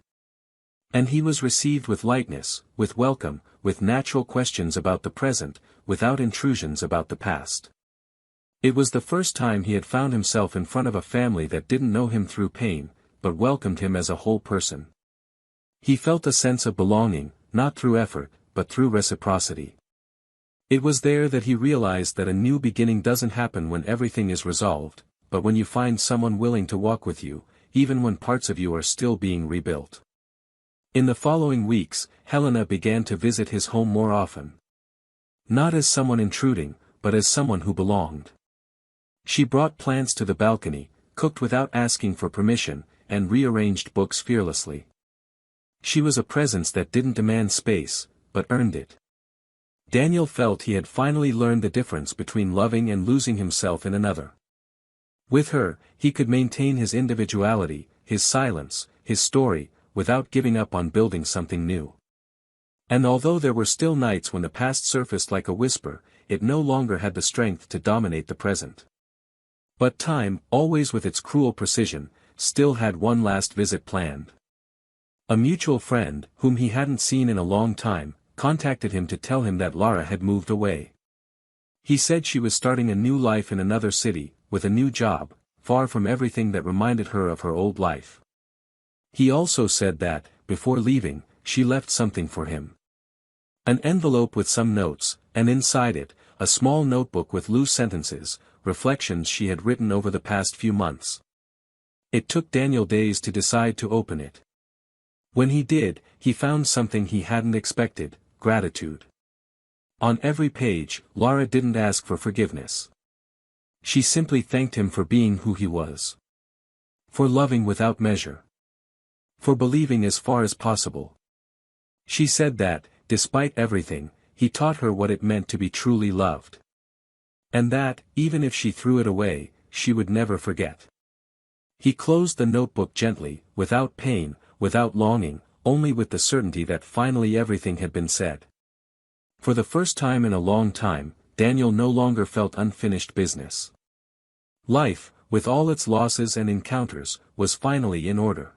And he was received with lightness, with welcome, with natural questions about the present, without intrusions about the past. It was the first time he had found himself in front of a family that didn't know him through pain, but welcomed him as a whole person. He felt a sense of belonging, not through effort, but through reciprocity. It was there that he realized that a new beginning doesn't happen when everything is resolved, but when you find someone willing to walk with you, even when parts of you are still being rebuilt. In the following weeks, Helena began to visit his home more often. Not as someone intruding, but as someone who belonged. She brought plants to the balcony, cooked without asking for permission, and rearranged books fearlessly. She was a presence that didn't demand space, but earned it. Daniel felt he had finally learned the difference between loving and losing himself in another. With her, he could maintain his individuality, his silence, his story, without giving up on building something new. And although there were still nights when the past surfaced like a whisper, it no longer had the strength to dominate the present. But time, always with its cruel precision, still had one last visit planned. A mutual friend, whom he hadn't seen in a long time, contacted him to tell him that Lara had moved away. He said she was starting a new life in another city, with a new job, far from everything that reminded her of her old life. He also said that, before leaving, she left something for him. An envelope with some notes, and inside it, a small notebook with loose sentences, reflections she had written over the past few months. It took Daniel days to decide to open it. When he did, he found something he hadn't expected: gratitude. On every page, Laura didn't ask for forgiveness. She simply thanked him for being who he was. For loving without measure. For believing as far as possible. She said that, despite everything, he taught her what it meant to be truly loved. And that, even if she threw it away, she would never forget. He closed the notebook gently, without pain, without longing, only with the certainty that finally everything had been said. For the first time in a long time, Daniel no longer felt unfinished business. Life, with all its losses and encounters, was finally in order.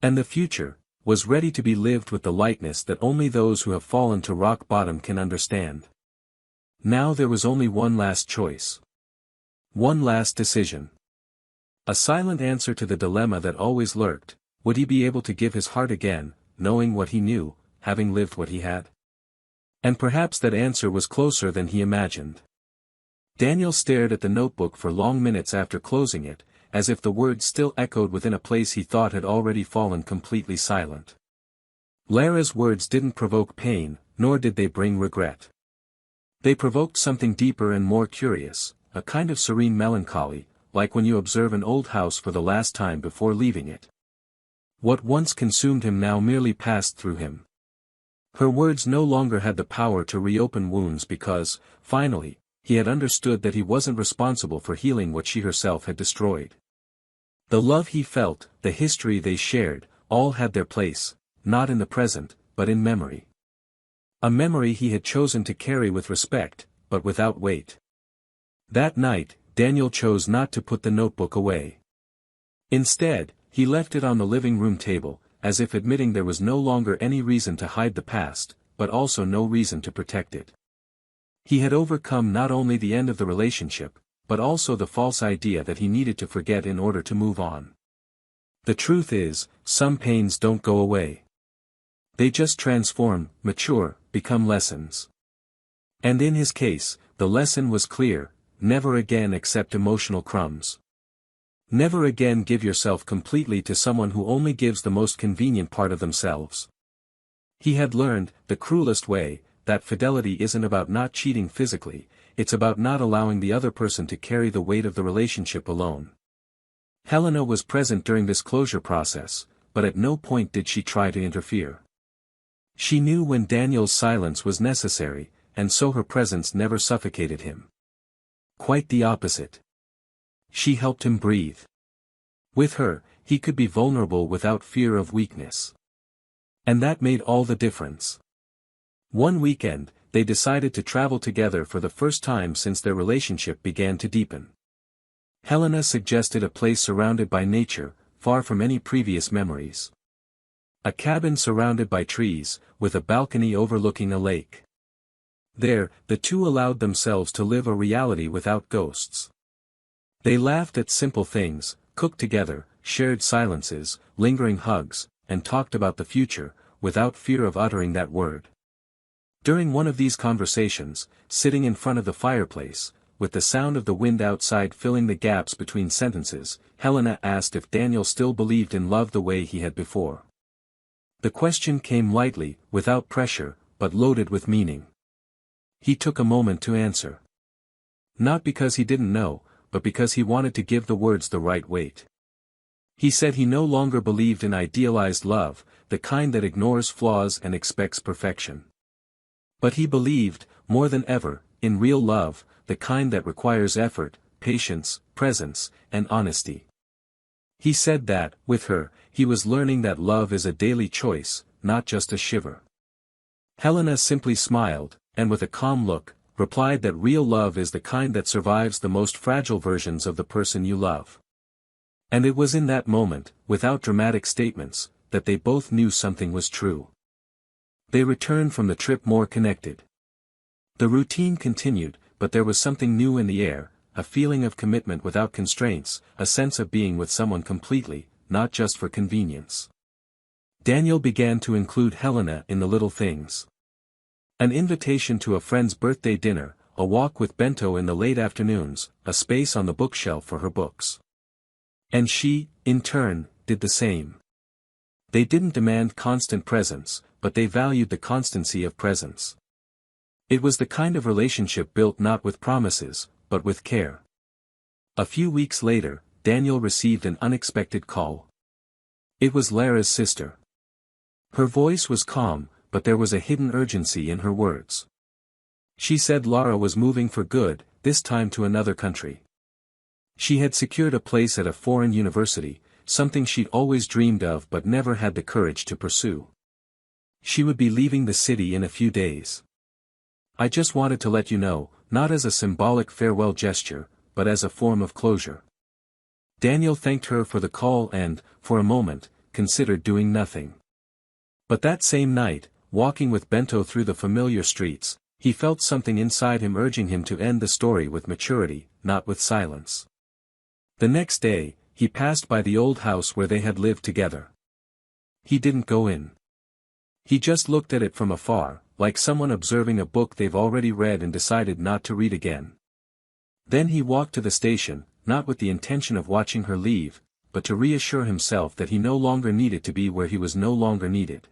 And the future was ready to be lived with the lightness that only those who have fallen to rock bottom can understand. Now there was only one last choice. One last decision. A silent answer to the dilemma that always lurked: would he be able to give his heart again, knowing what he knew, having lived what he had? And perhaps that answer was closer than he imagined. Daniel stared at the notebook for long minutes after closing it, as if the words still echoed within a place he thought had already fallen completely silent. Lara's words didn't provoke pain, nor did they bring regret. They provoked something deeper and more curious, a kind of serene melancholy, like when you observe an old house for the last time before leaving it. What once consumed him now merely passed through him. Her words no longer had the power to reopen wounds because, finally, he had understood that he wasn't responsible for healing what she herself had destroyed. The love he felt, the history they shared, all had their place, not in the present, but in memory. A memory he had chosen to carry with respect, but without weight. That night, Daniel chose not to put the notebook away. Instead, he left it on the living room table, as if admitting there was no longer any reason to hide the past, but also no reason to protect it. He had overcome not only the end of the relationship, but also the false idea that he needed to forget in order to move on. The truth is, some pains don't go away. They just transform, mature, become lessons. And in his case, the lesson was clear: never again accept emotional crumbs. Never again give yourself completely to someone who only gives the most convenient part of themselves. He had learned, the cruelest way, that fidelity isn't about not cheating physically, it's about not allowing the other person to carry the weight of the relationship alone. Helena was present during this closure process, but at no point did she try to interfere. She knew when Daniel's silence was necessary, and so her presence never suffocated him. Quite the opposite. She helped him breathe. With her, he could be vulnerable without fear of weakness. And that made all the difference. One weekend, they decided to travel together for the first time since their relationship began to deepen. Helena suggested a place surrounded by nature, far from any previous memories. A cabin surrounded by trees, with a balcony overlooking a lake. There, the two allowed themselves to live a reality without ghosts. They laughed at simple things, cooked together, shared silences, lingering hugs, and talked about the future, without fear of uttering that word. During one of these conversations, sitting in front of the fireplace, with the sound of the wind outside filling the gaps between sentences, Helena asked if Daniel still believed in love the way he had before. The question came lightly, without pressure, but loaded with meaning. He took a moment to answer. Not because he didn't know, but because he wanted to give the words the right weight. He said he no longer believed in idealized love, the kind that ignores flaws and expects perfection. But he believed, more than ever, in real love, the kind that requires effort, patience, presence, and honesty. He said that, with her, he was learning that love is a daily choice, not just a shiver. Helena simply smiled, and with a calm look, replied that real love is the kind that survives the most fragile versions of the person you love. And it was in that moment, without dramatic statements, that they both knew something was true. They returned from the trip more connected. The routine continued, but there was something new in the air, a feeling of commitment without constraints, a sense of being with someone completely, not just for convenience. Daniel began to include Helena in the little things. An invitation to a friend's birthday dinner, a walk with Bento in the late afternoons, a space on the bookshelf for her books. And she, in turn, did the same. They didn't demand constant presence, but they valued the constancy of presence. It was the kind of relationship built not with promises, but with care. A few weeks later, Daniel received an unexpected call. It was Lara's sister. Her voice was calm, but there was a hidden urgency in her words. She said Lara was moving for good, this time to another country. She had secured a place at a foreign university, something she'd always dreamed of but never had the courage to pursue. She would be leaving the city in a few days. I just wanted to let you know, not as a symbolic farewell gesture, but as a form of closure. Daniel thanked her for the call and, for a moment, considered doing nothing. But that same night, walking with Bento through the familiar streets, he felt something inside him urging him to end the story with maturity, not with silence. The next day, he passed by the old house where they had lived together. He didn't go in. He just looked at it from afar, like someone observing a book they've already read and decided not to read again. Then he walked to the station, not with the intention of watching her leave, but to reassure himself that he no longer needed to be where he was no longer needed.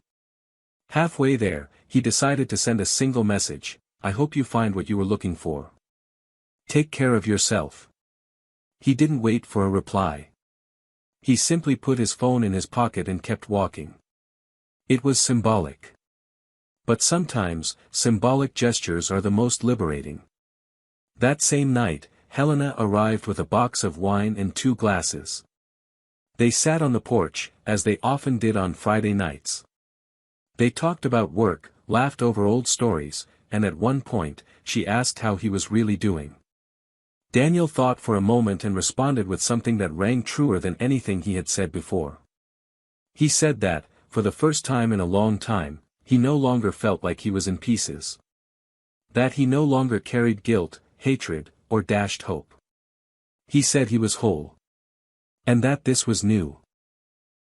Halfway there, he decided to send a single message: I hope you find what you were looking for. Take care of yourself. He didn't wait for a reply. He simply put his phone in his pocket and kept walking. It was symbolic. But sometimes, symbolic gestures are the most liberating. That same night, Helena arrived with a box of wine and 2 glasses. They sat on the porch, as they often did on Friday nights. They talked about work, laughed over old stories, and at one point, she asked how he was really doing. Daniel thought for a moment and responded with something that rang truer than anything he had said before. He said that, for the first time in a long time, he no longer felt like he was in pieces. That he no longer carried guilt, hatred, or dashed hope. He said he was whole. And that this was new.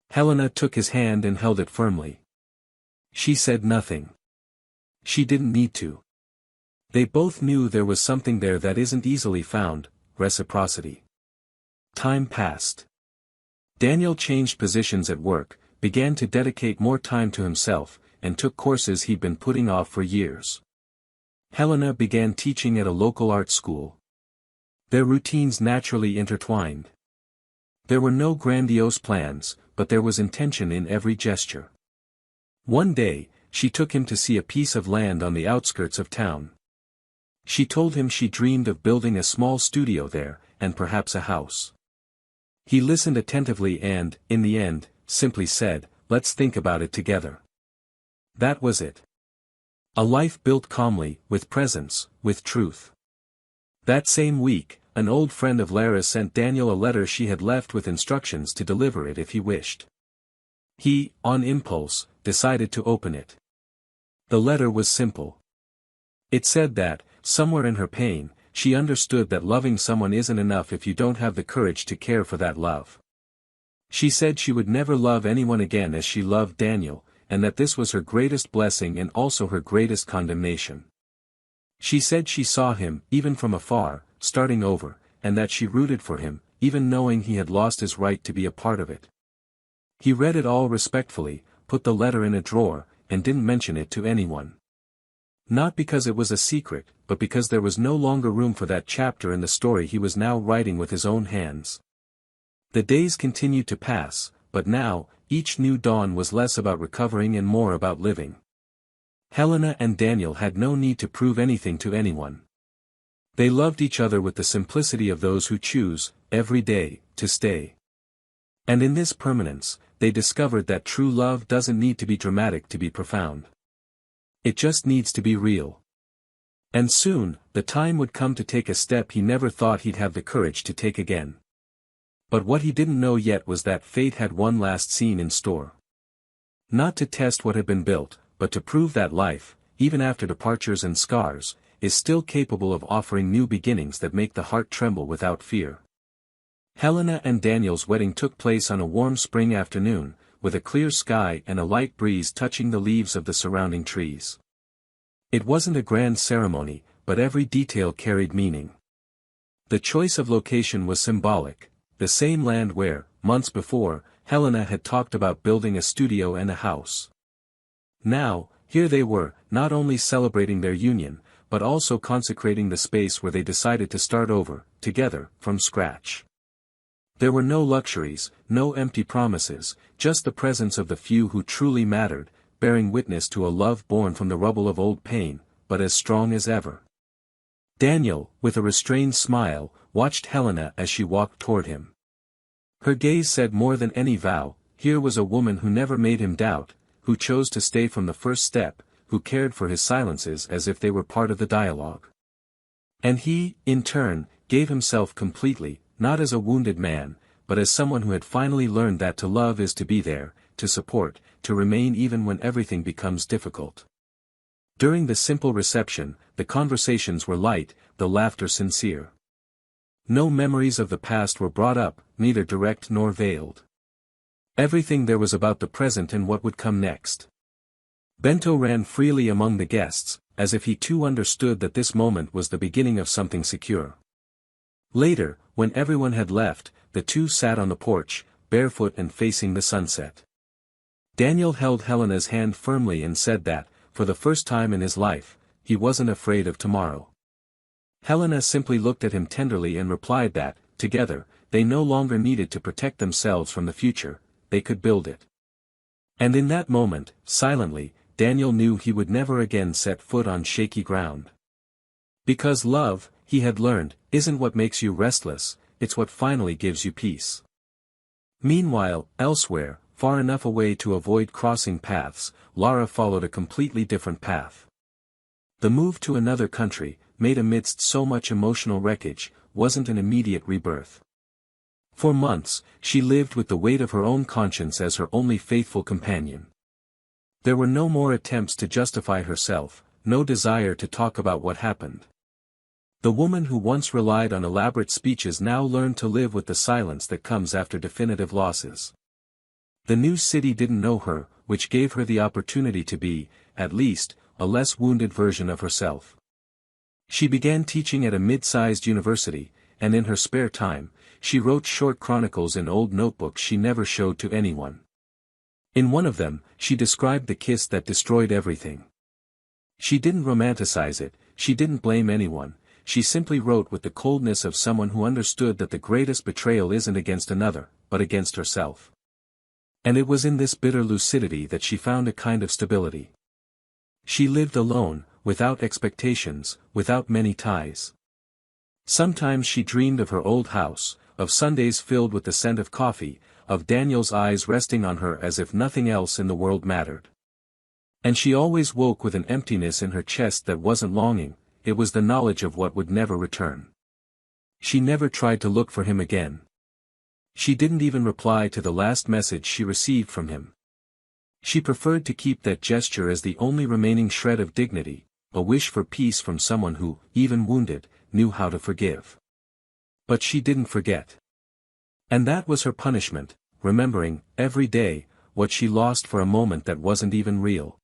Helena took his hand and held it firmly. She said nothing. She didn't need to. They both knew there was something there that isn't easily found: reciprocity. Time passed. Daniel changed positions at work, began to dedicate more time to himself, and took courses he'd been putting off for years. Helena began teaching at a local art school. Their routines naturally intertwined. There were no grandiose plans, but there was intention in every gesture. One day, she took him to see a piece of land on the outskirts of town. She told him she dreamed of building a small studio there, and perhaps a house. He listened attentively and, in the end, simply said, "Let's think about it together." That was it. A life built calmly, with presence, with truth. That same week, an old friend of Lara's sent Daniel a letter she had left with instructions to deliver it if he wished. He, on impulse, decided to open it. The letter was simple. It said that, somewhere in her pain, she understood that loving someone isn't enough if you don't have the courage to care for that love. She said she would never love anyone again as she loved Daniel, and that this was her greatest blessing and also her greatest condemnation. She said she saw him, even from afar, starting over, and that she rooted for him, even knowing he had lost his right to be a part of it. He read it all respectfully, put the letter in a drawer, and didn't mention it to anyone. Not because it was a secret, but because there was no longer room for that chapter in the story he was now writing with his own hands. The days continued to pass, but now, each new dawn was less about recovering and more about living. Helena and Daniel had no need to prove anything to anyone. They loved each other with the simplicity of those who choose, every day, to stay. And in this permanence, they discovered that true love doesn't need to be dramatic to be profound. It just needs to be real. And soon, the time would come to take a step he never thought he'd have the courage to take again. But what he didn't know yet was that fate had one last scene in store. Not to test what had been built, but to prove that life, even after departures and scars, is still capable of offering new beginnings that make the heart tremble without fear. Helena and Daniel's wedding took place on a warm spring afternoon, with a clear sky and a light breeze touching the leaves of the surrounding trees. It wasn't a grand ceremony, but every detail carried meaning. The choice of location was symbolic, the same land where, months before, Helena had talked about building a studio and a house. Now, here they were, not only celebrating their union, but also consecrating the space where they decided to start over, together, from scratch. There were no luxuries, no empty promises, just the presence of the few who truly mattered, bearing witness to a love born from the rubble of old pain, but as strong as ever. Daniel, with a restrained smile, watched Helena as she walked toward him. Her gaze said more than any vow, here was a woman who never made him doubt, who chose to stay from the first step, who cared for his silences as if they were part of the dialogue. And he, in turn, gave himself completely, not as a wounded man, but as someone who had finally learned that to love is to be there, to support, to remain even when everything becomes difficult. During the simple reception, the conversations were light, the laughter sincere. No memories of the past were brought up, neither direct nor veiled. Everything there was about the present and what would come next. Bento ran freely among the guests, as if he too understood that this moment was the beginning of something secure. Later, when everyone had left, the two sat on the porch, barefoot and facing the sunset. Daniel held Helena's hand firmly and said that, for the first time in his life, he wasn't afraid of tomorrow. Helena simply looked at him tenderly and replied that, together, they no longer needed to protect themselves from the future, they could build it. And in that moment, silently, Daniel knew he would never again set foot on shaky ground. Because love, he had learned, isn't what makes you restless, it's what finally gives you peace. Meanwhile, elsewhere, far enough away to avoid crossing paths, Lara followed a completely different path. The move to another country, made amidst so much emotional wreckage, wasn't an immediate rebirth. For months, she lived with the weight of her own conscience as her only faithful companion. There were no more attempts to justify herself, no desire to talk about what happened. The woman who once relied on elaborate speeches now learned to live with the silence that comes after definitive losses. The new city didn't know her, which gave her the opportunity to be, at least, a less wounded version of herself. She began teaching at a mid-sized university, and in her spare time, she wrote short chronicles in old notebooks she never showed to anyone. In one of them, she described the kiss that destroyed everything. She didn't romanticize it, she didn't blame anyone, she simply wrote with the coldness of someone who understood that the greatest betrayal isn't against another, but against herself. And it was in this bitter lucidity that she found a kind of stability. She lived alone, without expectations, without many ties. Sometimes she dreamed of her old house, of Sundays filled with the scent of coffee, of Daniel's eyes resting on her as if nothing else in the world mattered. And she always woke with an emptiness in her chest that wasn't longing, it was the knowledge of what would never return. She never tried to look for him again. She didn't even reply to the last message she received from him. She preferred to keep that gesture as the only remaining shred of dignity, a wish for peace from someone who, even wounded, knew how to forgive. But she didn't forget. And that was her punishment, remembering, every day, what she lost for a moment that wasn't even real.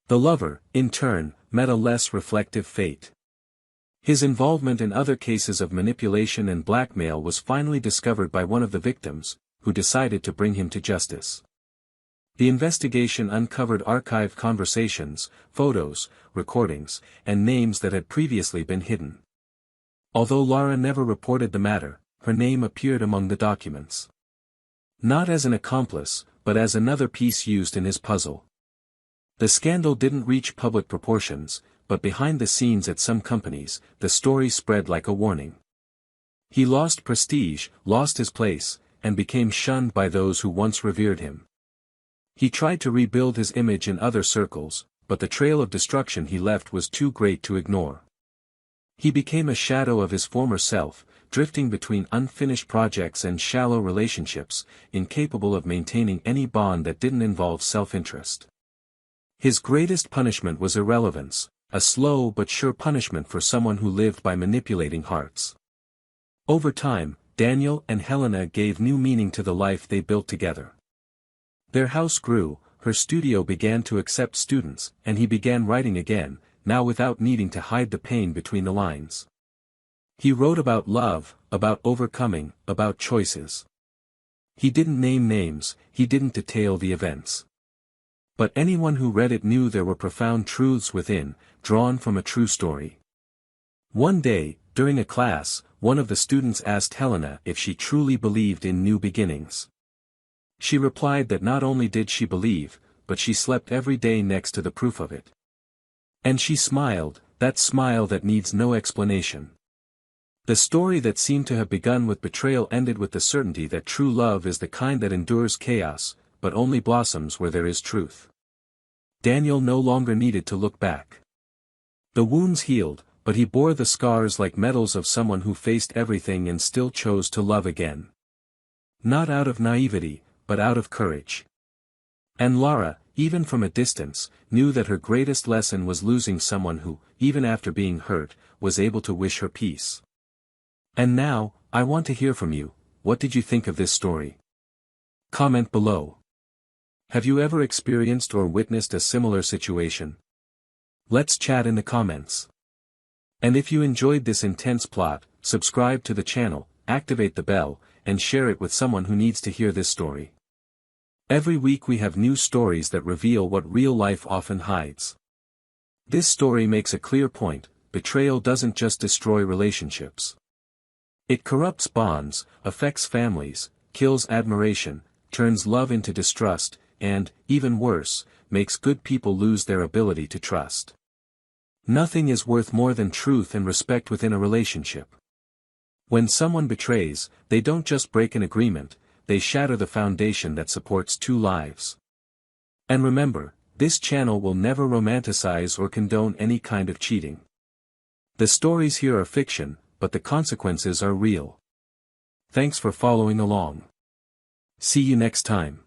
The lover, in turn, met a less reflective fate. His involvement in other cases of manipulation and blackmail was finally discovered by one of the victims, who decided to bring him to justice. The investigation uncovered archived conversations, photos, recordings, and names that had previously been hidden. Although Lara never reported the matter, her name appeared among the documents. Not as an accomplice, but as another piece used in his puzzle. The scandal didn't reach public proportions, but behind the scenes at some companies, the story spread like a warning. He lost prestige, lost his place, and became shunned by those who once revered him. He tried to rebuild his image in other circles, but the trail of destruction he left was too great to ignore. He became a shadow of his former self, drifting between unfinished projects and shallow relationships, incapable of maintaining any bond that didn't involve self-interest. His greatest punishment was irrelevance, a slow but sure punishment for someone who lived by manipulating hearts. Over time, Daniel and Helena gave new meaning to the life they built together. Their house grew, her studio began to accept students, and he began writing again, now without needing to hide the pain between the lines. He wrote about love, about overcoming, about choices. He didn't name names, he didn't detail the events. But anyone who read it knew there were profound truths within, drawn from a true story. One day, during a class, one of the students asked Helena if she truly believed in new beginnings. She replied that not only did she believe, but she slept every day next to the proof of it. And she smiled, that smile that needs no explanation. The story that seemed to have begun with betrayal ended with the certainty that true love is the kind that endures chaos, but only blossoms where there is truth. Daniel no longer needed to look back. The wounds healed, but he bore the scars like medals of someone who faced everything and still chose to love again. Not out of naivety, but out of courage. And Lara, even from a distance, knew that her greatest lesson was losing someone who, even after being hurt, was able to wish her peace. And now, I want to hear from you. What did you think of this story? Comment below. Have you ever experienced or witnessed a similar situation? Let's chat in the comments. And if you enjoyed this intense plot, subscribe to the channel, activate the bell, and share it with someone who needs to hear this story. Every week we have new stories that reveal what real life often hides. This story makes a clear point: betrayal doesn't just destroy relationships. It corrupts bonds, affects families, kills admiration, turns love into distrust, and, even worse, makes good people lose their ability to trust. Nothing is worth more than truth and respect within a relationship. When someone betrays, they don't just break an agreement, they shatter the foundation that supports two lives. And remember, this channel will never romanticize or condone any kind of cheating. The stories here are fiction, but the consequences are real. Thanks for following along. See you next time.